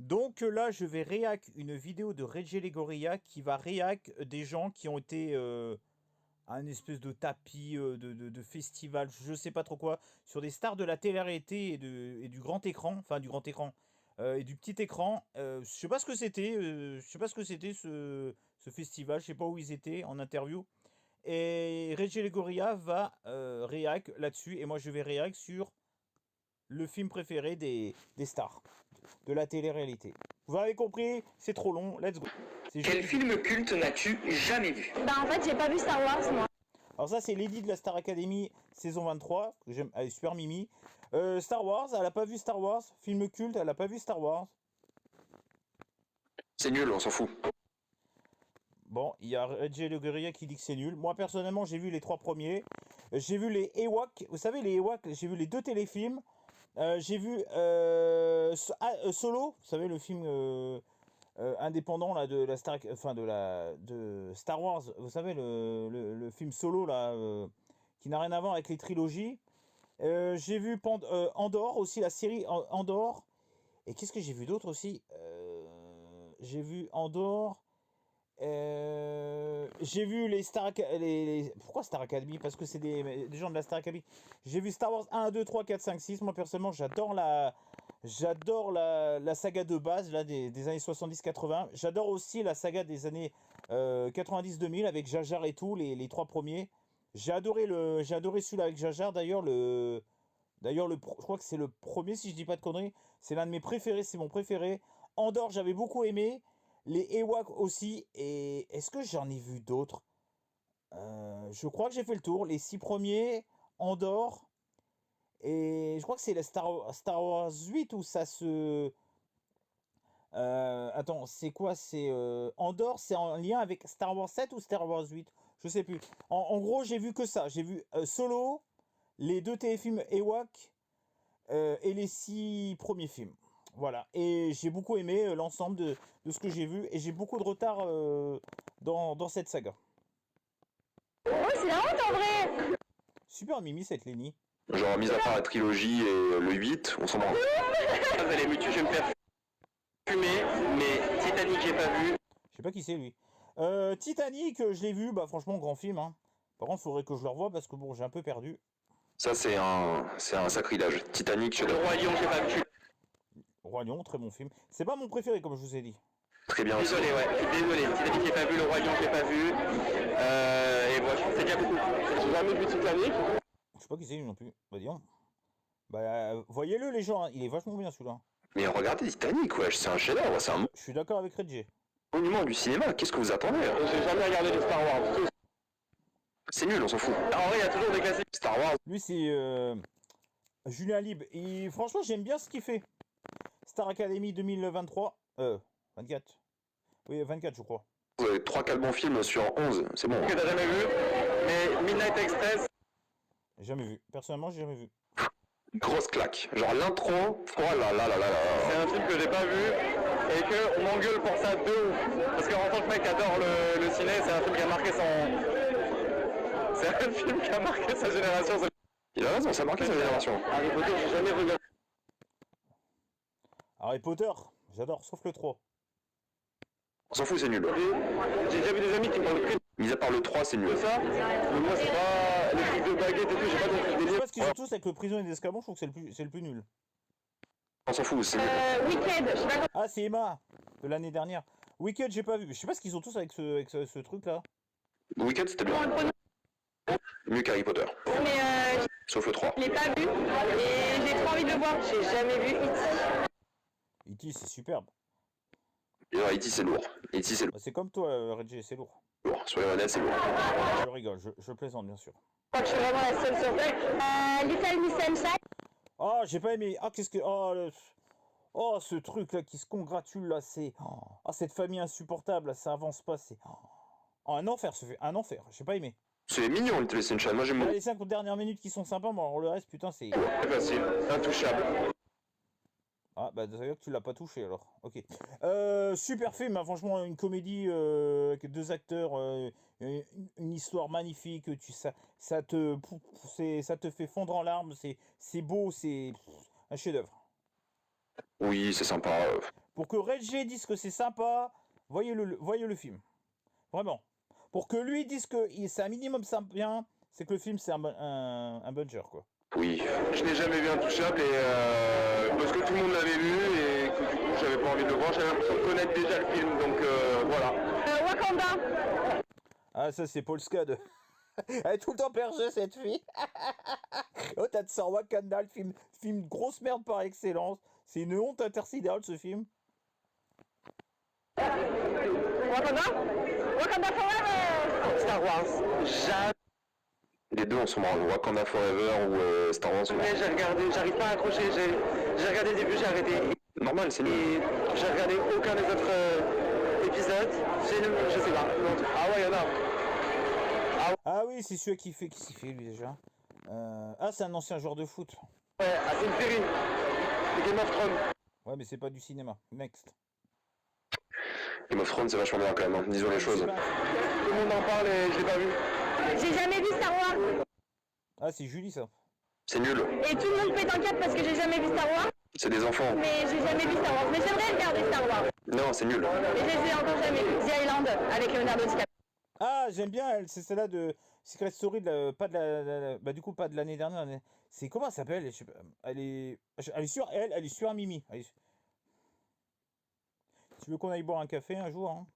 Donc là, je vais réac une vidéo de Reggie Legoria qui va réac des gens qui ont été à un espèce de tapis de festival, je sais pas trop quoi, sur des stars de la télé-réalité et du grand écran, enfin du grand écran et du petit écran. Je sais pas ce que c'était, ce festival, je sais pas où ils étaient en interview. Et Reggie Legoria va réac là-dessus et moi je vais réac sur le film préféré des stars de la télé-réalité. Vous avez compris, c'est trop long, let's go. Quel film culte n'as-tu jamais vu? Bah en fait j'ai pas vu Star Wars moi. Alors ça c'est Lady de la Star Academy saison 23, que j'aime, elle est super mimi. Star Wars, elle a pas vu Star Wars. Film culte, elle a pas vu Star Wars. C'est nul, on s'en fout. Bon, il y a Reggie Legoria qui dit que c'est nul. Moi personnellement j'ai vu les 3 premiers. J'ai vu les Ewoks, vous savez les Ewoks, j'ai vu les 2 téléfilms. J'ai vu Solo, vous savez le film indépendant là de la Star, enfin de Star Wars, vous savez le film Solo là qui n'a rien à voir avec les trilogies. J'ai vu Andor aussi, la série Andor. Et qu'est-ce que j'ai vu d'autre aussi? J'ai vu Andor. J'ai vu les Star pourquoi Star Academy? Parce que c'est des gens de la Star Academy. J'ai vu Star Wars 1, 2, 3, 4, 5, 6. Moi personnellement j'adore la saga de base là, des années 70-80. J'adore aussi la saga des années 90-2000 avec Jar Jar et tout, les 3 premiers. J'ai adoré celui-là avec Jar Jar. D'ailleurs je crois que c'est le premier si je dis pas de conneries. C'est l'un de mes préférés, c'est mon préféré. Andor j'avais beaucoup aimé. Les Ewoks aussi, et est-ce que j'en ai vu d'autres? Je crois que j'ai fait le tour. Les 6 premiers, Andor, et je crois que c'est la Star Wars 8 où ça se... attends, c'est quoi? C'est Andor, c'est en lien avec Star Wars 7 ou Star Wars 8? Je sais plus. En gros, j'ai vu que ça. J'ai vu Solo, les 2 téléfilms Ewoks et les 6 premiers films. Voilà, et j'ai beaucoup aimé l'ensemble de ce que j'ai vu, et j'ai beaucoup de retard dans cette saga. Oh, c'est la honte en vrai. Super mimi cette Lenny. Genre, mis à part la trilogie et le 8, on s'en branle. Vous allez me tuer, je vais me faire fumer, mais Titanic j'ai pas vu. Je sais pas qui c'est lui. Titanic, je l'ai vu, bah franchement, grand film. Hein. Par contre, il faudrait que je le revoie parce que bon, j'ai un peu perdu. Ça, c'est un sacrilège. Titanic, Le Roi Lion j'ai pas vu. Roi Lion, très bon film. C'est pas mon préféré, comme je vous ai dit. Très bien. Désolé, ouais, désolé. Titanic j'ai pas vu, Le Roi Lion j'ai pas vu. Et voilà, c'est déjà beaucoup. J'ai jamais vu Titanic. Je sais pas qui c'est lui non plus. Bah dis donc. Bah voyez-le les gens, hein. Il est vachement bien celui-là. Mais regardez Titanic, wesh, c'est un chef-d'œuvre, c'est un Je suis d'accord avec Reggie. monument du cinéma, qu'est-ce que vous attendez? J'ai jamais regardé les Star Wars. C'est nul, on s'en fout. En vrai, il y a toujours des classiques. Star Wars. Lui c'est Julien Lib. Et franchement, j'aime bien ce qu'il fait. Star Academy 2023. 24. Oui, 24 je crois. Vous avez 3-4 bons films sur 11, c'est bon. Que t'as jamais vu, mais Midnight Express. Jamais vu. Personnellement, j'ai jamais vu. Grosse claque. Genre l'intro, oh là là là là là. C'est un film que j'ai pas vu et que on m'engueule pour ça de ouf. Parce qu'en tant que mec qui adore le ciné, c'est un film qui a marqué C'est un film qui a marqué sa génération. Il a raison, ça a marqué sa génération. Harry Potter, j'ai jamais regardé. Harry Potter, j'adore, sauf le 3. On s'en fout, c'est nul. J'ai déjà vu des amis qui me parlent que Mis à part le 3, c'est nul. de ça, mais moi c'est pas... les trucs de baguette et tout, j'ai pas compris le Je sais délire. pas ce qu'ils ont tous avec le prisonnier d'escamon, je trouve que c'est le plus nul. On s'en fout, c'est nul. Wicked, je sais pas Ah, c'est Emma, de l'année dernière. Wicked, j'ai pas vu. Je sais pas ce qu'ils ont tous avec ce truc-là. Weekend, c'était bien. comment le prononcer, Mieux qu'Harry Potter. mais Sauf le 3. je l'ai pas vu et j'ai trop envie de le voir. J'ai jamais vu E.T. E.T., c'est superbe. Et alors, E.T. c'est lourd. E.T. c'est Bah, c'est comme toi, Reggie, c'est lourd. lourd. Soyons honnêtes, c'est lourd. Je rigole, je plaisante, bien sûr. Je crois que je suis vraiment la seule sur Terre. Little Miss Sunshine. Oh, j'ai pas aimé. Ah, qu'est-ce que... Oh, ce truc-là qui se congratule, là, c'est... Oh, cette famille insupportable, là, ça avance pas, c'est... Oh, un enfer, ce fait. Un enfer, j'ai pas aimé. C'est mignon, Little Sunshine. Moi, j'aime Là, beaucoup. les 5 dernières minutes qui sont sympas, mais alors le reste, putain, c'est... C'est facile. Intouchable. Ah, bah, ça veut dire que tu l'as pas touché, alors. Ok. Super film, hein, franchement, une comédie avec 2 acteurs, une histoire magnifique, ça te fait fondre en larmes, c'est beau, c'est un chef-d'œuvre. Oui, c'est sympa. Pour que Reggie dise que c'est sympa, voyez le film. Vraiment. Pour que lui dise que c'est un minimum bien, c'est que le film, c'est un buncher, quoi. Oui. Je n'ai jamais vu Intouchable et parce que tout le monde l'avait vu et que du coup j'avais pas envie de le voir, j'avais l'impression de connaître déjà le film, donc voilà. Wakanda. Ah, ça, c'est Paul Scud. Elle est tout le temps perchée, cette fille. Oh, t'as de sort Wakanda, le film grosse merde par excellence. C'est une honte intersidérale, ce film. Wakanda. Wakanda Forever. Star Wars, jamais. Les deux, on se marre. Wakanda Forever ou Star Wars. Mais j'ai regardé, j'arrive pas à accrocher, j'ai regardé le début, j'ai arrêté. Normal, c'est nul. Et j'ai regardé aucun des autres épisodes, je sais pas. Ah ouais, il y en a. Ah oui, c'est celui qui fait lui déjà. Ah, c'est un ancien joueur de foot. Ouais, c'est une série. C'est Game of Thrones. Ouais, mais c'est pas du cinéma. Next. Game of Thrones, c'est vachement bien quand même, hein. Disons les choses. Tout le monde en parle et je l'ai pas vu. J'ai jamais vu Star Wars. Ah, c'est Julie, ça. C'est nul. Et tout le monde pète un câble parce que j'ai jamais vu Star Wars. C'est des enfants. Mais j'ai jamais vu Star Wars. Mais j'aimerais regarder Star Wars. Non, c'est nul. Mais je les ai encore jamais vu. The Island avec Leonardo DiCaprio. Ah, j'aime bien, elle, c'est celle-là de Secret Story, pas de bah du coup pas de l'année dernière. C'est comment elle s'appelle? Je sais pas, elle est sur un Mimi. Tu veux qu'on aille boire un café un jour, hein?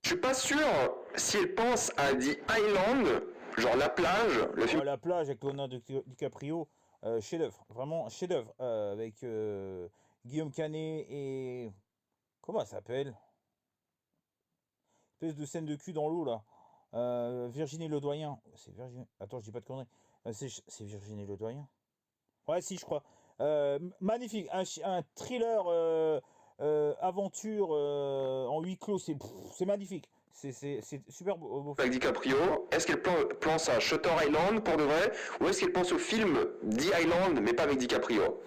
Je suis pas sûr si elle pense à The Island, genre la plage, le film. Oh, la plage avec Leonardo DiCaprio, chef-d'œuvre, vraiment chef-d'œuvre, avec Guillaume Canet et comment elle s'appelle? Espèce de scène de cul dans l'eau là. Virginie Ledoyen. C'est Virginie. Attends, je dis pas de conneries. C'est Virginie Ledoyen. Ouais, si, je crois. Magnifique, un thriller aventure en huis clos, c'est magnifique. C'est super beau. Avec DiCaprio, est-ce qu'elle pense à Shutter Island pour de vrai, ou est-ce qu'elle pense au film The Island, mais pas avec DiCaprio?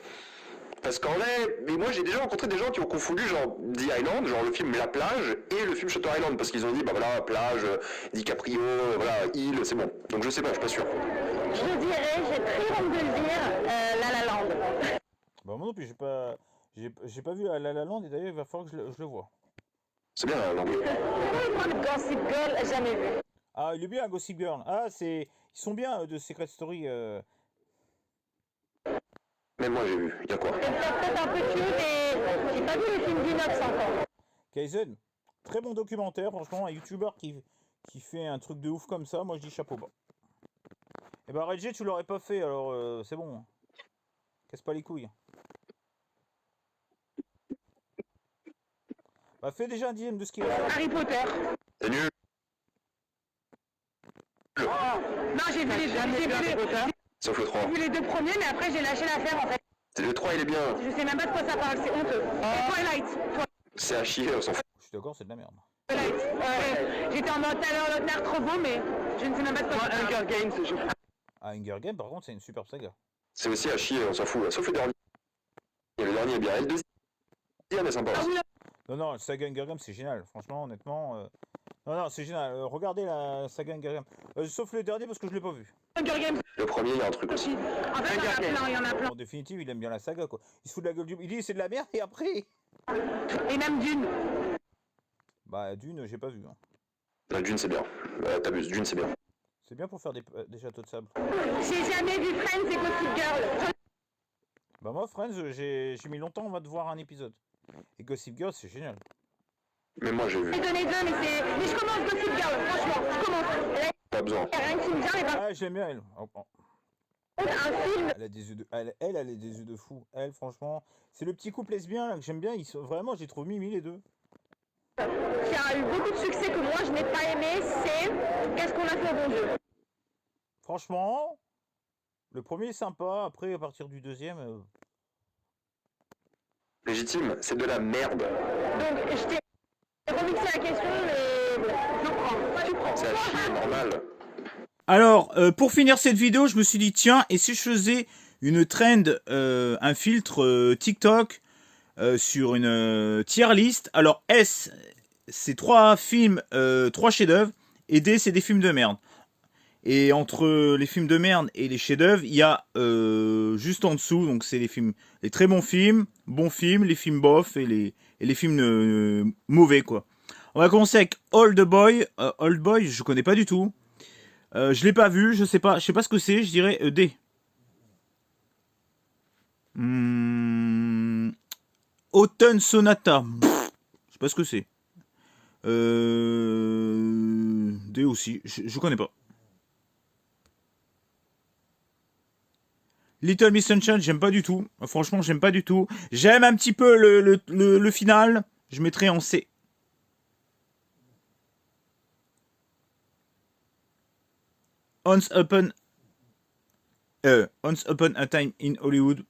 Parce qu'en vrai, mais moi j'ai déjà rencontré des gens qui ont confondu genre The Island, genre le film La Plage, et le film Shutter Island, parce qu'ils ont dit bah voilà, plage, DiCaprio, voilà, île, c'est bon. Donc je sais pas, je suis pas sûr. Je dirais, j'ai très honte de le dire, La La Land. Bah moi non plus, j'ai pas vu La La Land, et d'ailleurs il va falloir que je le vois. C'est bien l'anglais. Gossip Girl, jamais vu. Ah, il est bien Gossip Girl. Ah, ils sont bien de Secret Story. Même moi j'ai vu, il y a quoi? C'est peut-être un peu cute et j'ai pas vu le film d'Inox encore. Kaizen, très bon documentaire, franchement, un youtubeur qui fait un truc de ouf comme ça, moi je dis chapeau bas. Et bah Reggie, tu l'aurais pas fait, alors c'est bon. Casse pas les couilles. Bah fais déjà un dixième de ce qu'il va faire. Harry Potter. C'est nul. Non, j'ai vu Sauf le 3. vu les deux premiers, mais après j'ai lâché l'affaire en fait. C'est le 3, il est bien. Je sais même pas de quoi ça parle, c'est honteux. Et Twilight. C'est à chier, on s'en fout. Je suis d'accord, c'est de la merde. Twilight. J'étais en mode tout à l'heure trop beau, mais je ne sais même pas de quoi ça parle. Hunger Games, je... Ah, Hunger Games, par contre, c'est une superbe saga. C'est aussi à chier, on s'en fout. Sauf le dernier. Et le dernier est bien. Et le deuxième est sympa aussi. Non, la saga Hunger Games, c'est génial. Franchement, honnêtement... Non, c'est génial. Regardez la saga Hunger Games. Sauf le dernier, parce que je l'ai pas vu. Hunger Games. Le premier, il y a un truc aussi. En fait, il y en a plein. En définitive, il aime bien la saga, quoi. Il se fout de la gueule du... Il dit c'est de la merde, et après... Et même Dune. Bah, Dune, j'ai pas vu. Hein. La Dune, c'est bien. T'abuses, Dune, c'est bien. C'est bien pour faire des châteaux de sable. J'ai jamais vu Friends et Gossip Girl. Bah moi, Friends, j'ai mis longtemps avant de voir un épisode. Et Gossip Girl, c'est génial. Mais moi, j'ai vu. J'ai donné 2, mais je commence Gossip Girl, franchement, je commence. Là, Pas besoin. il y a rien qui me vient, et ben, Ah, j'aime bien elle. un film. Elle a des yeux de, elle a des yeux de fou. Elle, franchement, c'est le petit couple lesbien là, que j'aime bien. Vraiment, j'ai trouvé mimi les deux. Qui a eu beaucoup de succès que moi je n'ai pas aimé, c'est Qu'est-ce qu'on a fait au bon Dieu. Franchement, le premier est sympa. Après, à partir du deuxième, Légitime, c'est de la merde. Donc je t'ai remixé la question, mais voilà, je prends. C'est à chier, normal. Alors, pour finir cette vidéo, je me suis dit, tiens, et si je faisais une trend, un filtre TikTok sur une tier list. Alors, S, c'est 3 films, 3 chefs-d'œuvre, et D, c'est des films de merde. Et entre les films de merde et les chefs-d'œuvre, il y a juste en dessous, donc c'est les très bons films, les films bof et les films mauvais, quoi. On va commencer avec Old Boy. Old Boy, je connais pas du tout. Je l'ai pas vu, je sais pas ce que c'est, je dirais D. Autumn Sonata. Je sais pas ce que c'est. D aussi, je connais pas. Little Miss Sunshine, j'aime pas du tout. Franchement, j'aime pas du tout. J'aime un petit peu le final. Je mettrai en C. Once Upon a Time in Hollywood.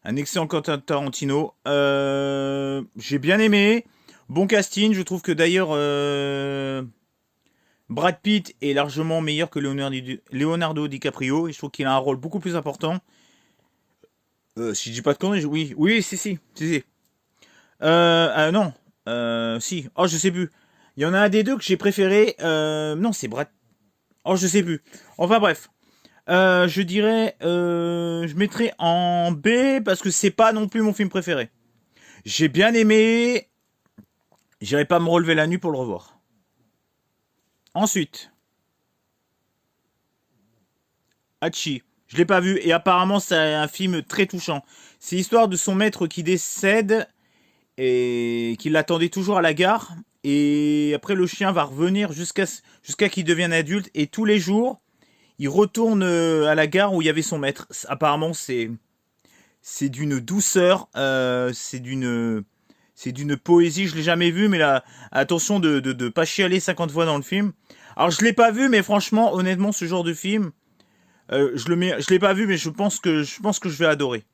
Un excellent Quentin Tarantino. J'ai bien aimé. Bon casting. Je trouve que d'ailleurs Brad Pitt est largement meilleur que Leonardo DiCaprio. Et je trouve qu'il a un rôle beaucoup plus important. Si je dis pas de conneries, oui, si. Non. Si. Oh, je sais plus. Il y en a un des deux que j'ai préféré. Non, c'est Brad. Oh, je sais plus. Enfin bref. Je dirais, je mettrais en B parce que c'est pas non plus mon film préféré. J'ai bien aimé. J'irai pas me relever la nuit pour le revoir. Ensuite, Hachi. Je l'ai pas vu et apparemment c'est un film très touchant. C'est l'histoire de son maître qui décède et qui l'attendait toujours à la gare. Et après le chien va revenir jusqu'à qu'il devienne adulte et tous les jours il retourne à la gare où il y avait son maître. Apparemment c'est d'une douceur, c'est d'une poésie. Je l'ai jamais vu, mais là attention de pas chialer 50 fois dans le film. Alors je l'ai pas vu, mais franchement honnêtement ce genre de film, je l'ai pas vu, mais je pense que je vais adorer.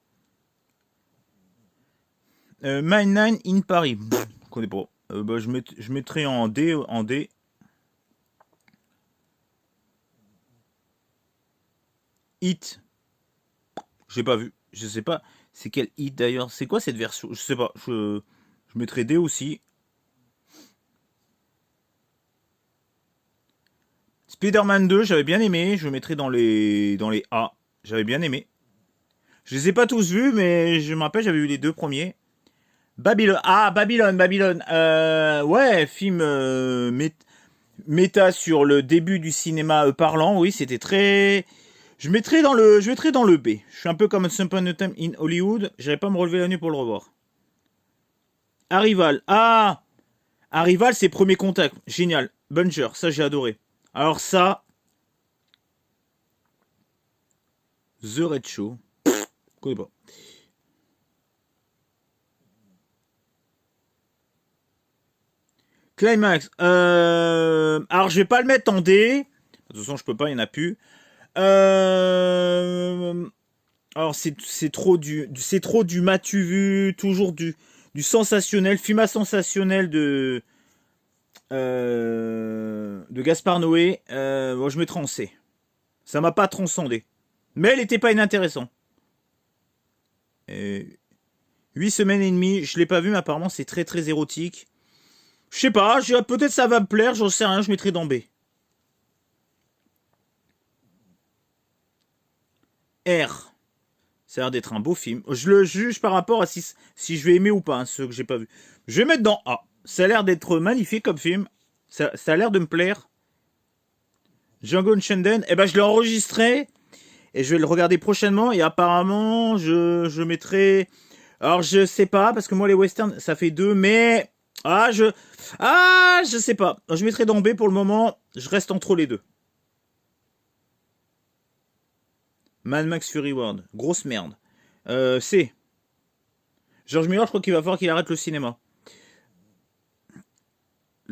Nine in Paris. Je connais pas. Je mettrai en D. Hit. J'ai pas vu. Je sais pas. C'est quel Hit d'ailleurs? C'est quoi cette version? Je sais pas. Je mettrai D aussi. Spider-Man 2, j'avais bien aimé. Je mettrai dans les A. J'avais bien aimé. Je les ai pas tous vus, mais je me rappelle, j'avais vu les 2 premiers. Babylone. Ah, Babylone. Ouais, film méta sur le début du cinéma parlant. Oui, c'était très... Je mettrai dans le B. Je suis un peu comme Once Upon a Time in Hollywood. J'allais pas me relever la nuit pour le revoir. Arrival. Ah, Arrival, c'est Premier Contact. Génial. Bunger. Ça, j'ai adoré. Alors ça... The Red Show. Je connais pas. Climax. Alors, je vais pas le mettre en D. De toute façon, je peux pas, il n'y en a plus. Alors, c'est trop du m'as-tu vu, toujours du sensationnel, film à sensationnel de Gaspard Noé. Moi, je mettrai en C. Ça m'a pas transcendé. Mais elle était pas inintéressant. 8 semaines et demie, je l'ai pas vu, mais apparemment, c'est très très érotique. Je sais pas, peut-être ça va me plaire, j'en sais rien, je mettrai dans B. R. Ça a l'air d'être un beau film. Je le juge par rapport à si je vais aimer ou pas, ceux que j'ai pas vu. Je vais mettre dans A. Ça a l'air d'être magnifique comme film. Ça a l'air de me plaire. Django Unchained, eh ben je l'ai enregistré et je vais le regarder prochainement et apparemment je mettrai... Alors je sais pas parce que moi les westerns ça fait 2 mais... je sais pas. Je mettrai dans B pour le moment, je reste entre les deux. Mad Max Fury Road, grosse merde. C. George Miller, je crois qu'il va falloir qu'il arrête le cinéma.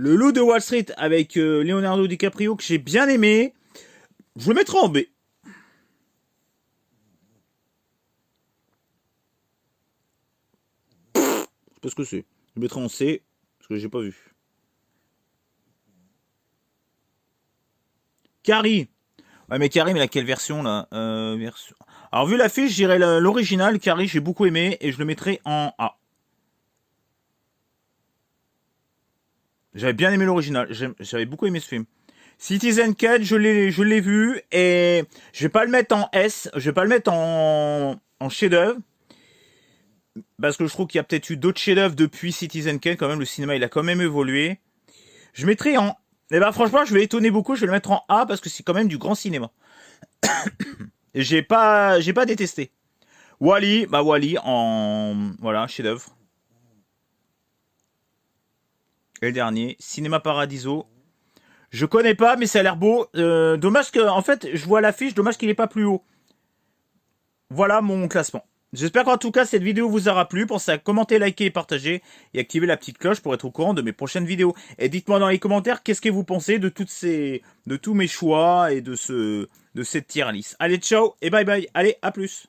Le Loup de Wall Street avec Leonardo DiCaprio que j'ai bien aimé. Je le mettrai en B. Je sais pas ce que c'est. Je le mettrai en C parce que j'ai pas vu. Carrie. Ouais mais Carrie, mais laquelle version là Alors vu l'affiche, j'irai l'original. Carrie, j'ai beaucoup aimé et je le mettrai en A. J'avais bien aimé l'original. J'avais beaucoup aimé ce film. Citizen Kane, je l'ai vu et je vais pas le mettre en S. Je vais pas le mettre en chef-d'œuvre parce que je trouve qu'il y a peut-être eu d'autres chefs-d'œuvre depuis Citizen Kane. Quand même, le cinéma il a quand même évolué. Je mettrai en... Eh ben franchement, je vais étonner beaucoup. Je vais le mettre en A parce que c'est quand même du grand cinéma. Et j'ai pas détesté. Wall-E, Wall-E en... Voilà, chef-d'œuvre. Et le dernier, Cinéma Paradiso. Je connais pas, mais ça a l'air beau. Dommage que, en fait, je vois l'affiche, dommage qu'il n'est pas plus haut. Voilà mon classement. J'espère qu'en tout cas, cette vidéo vous aura plu. Pensez à commenter, liker et partager. Et activer la petite cloche pour être au courant de mes prochaines vidéos. Et dites-moi dans les commentaires, qu'est-ce que vous pensez de tous mes choix et de cette tier list. Allez, ciao et bye bye. Allez, à plus.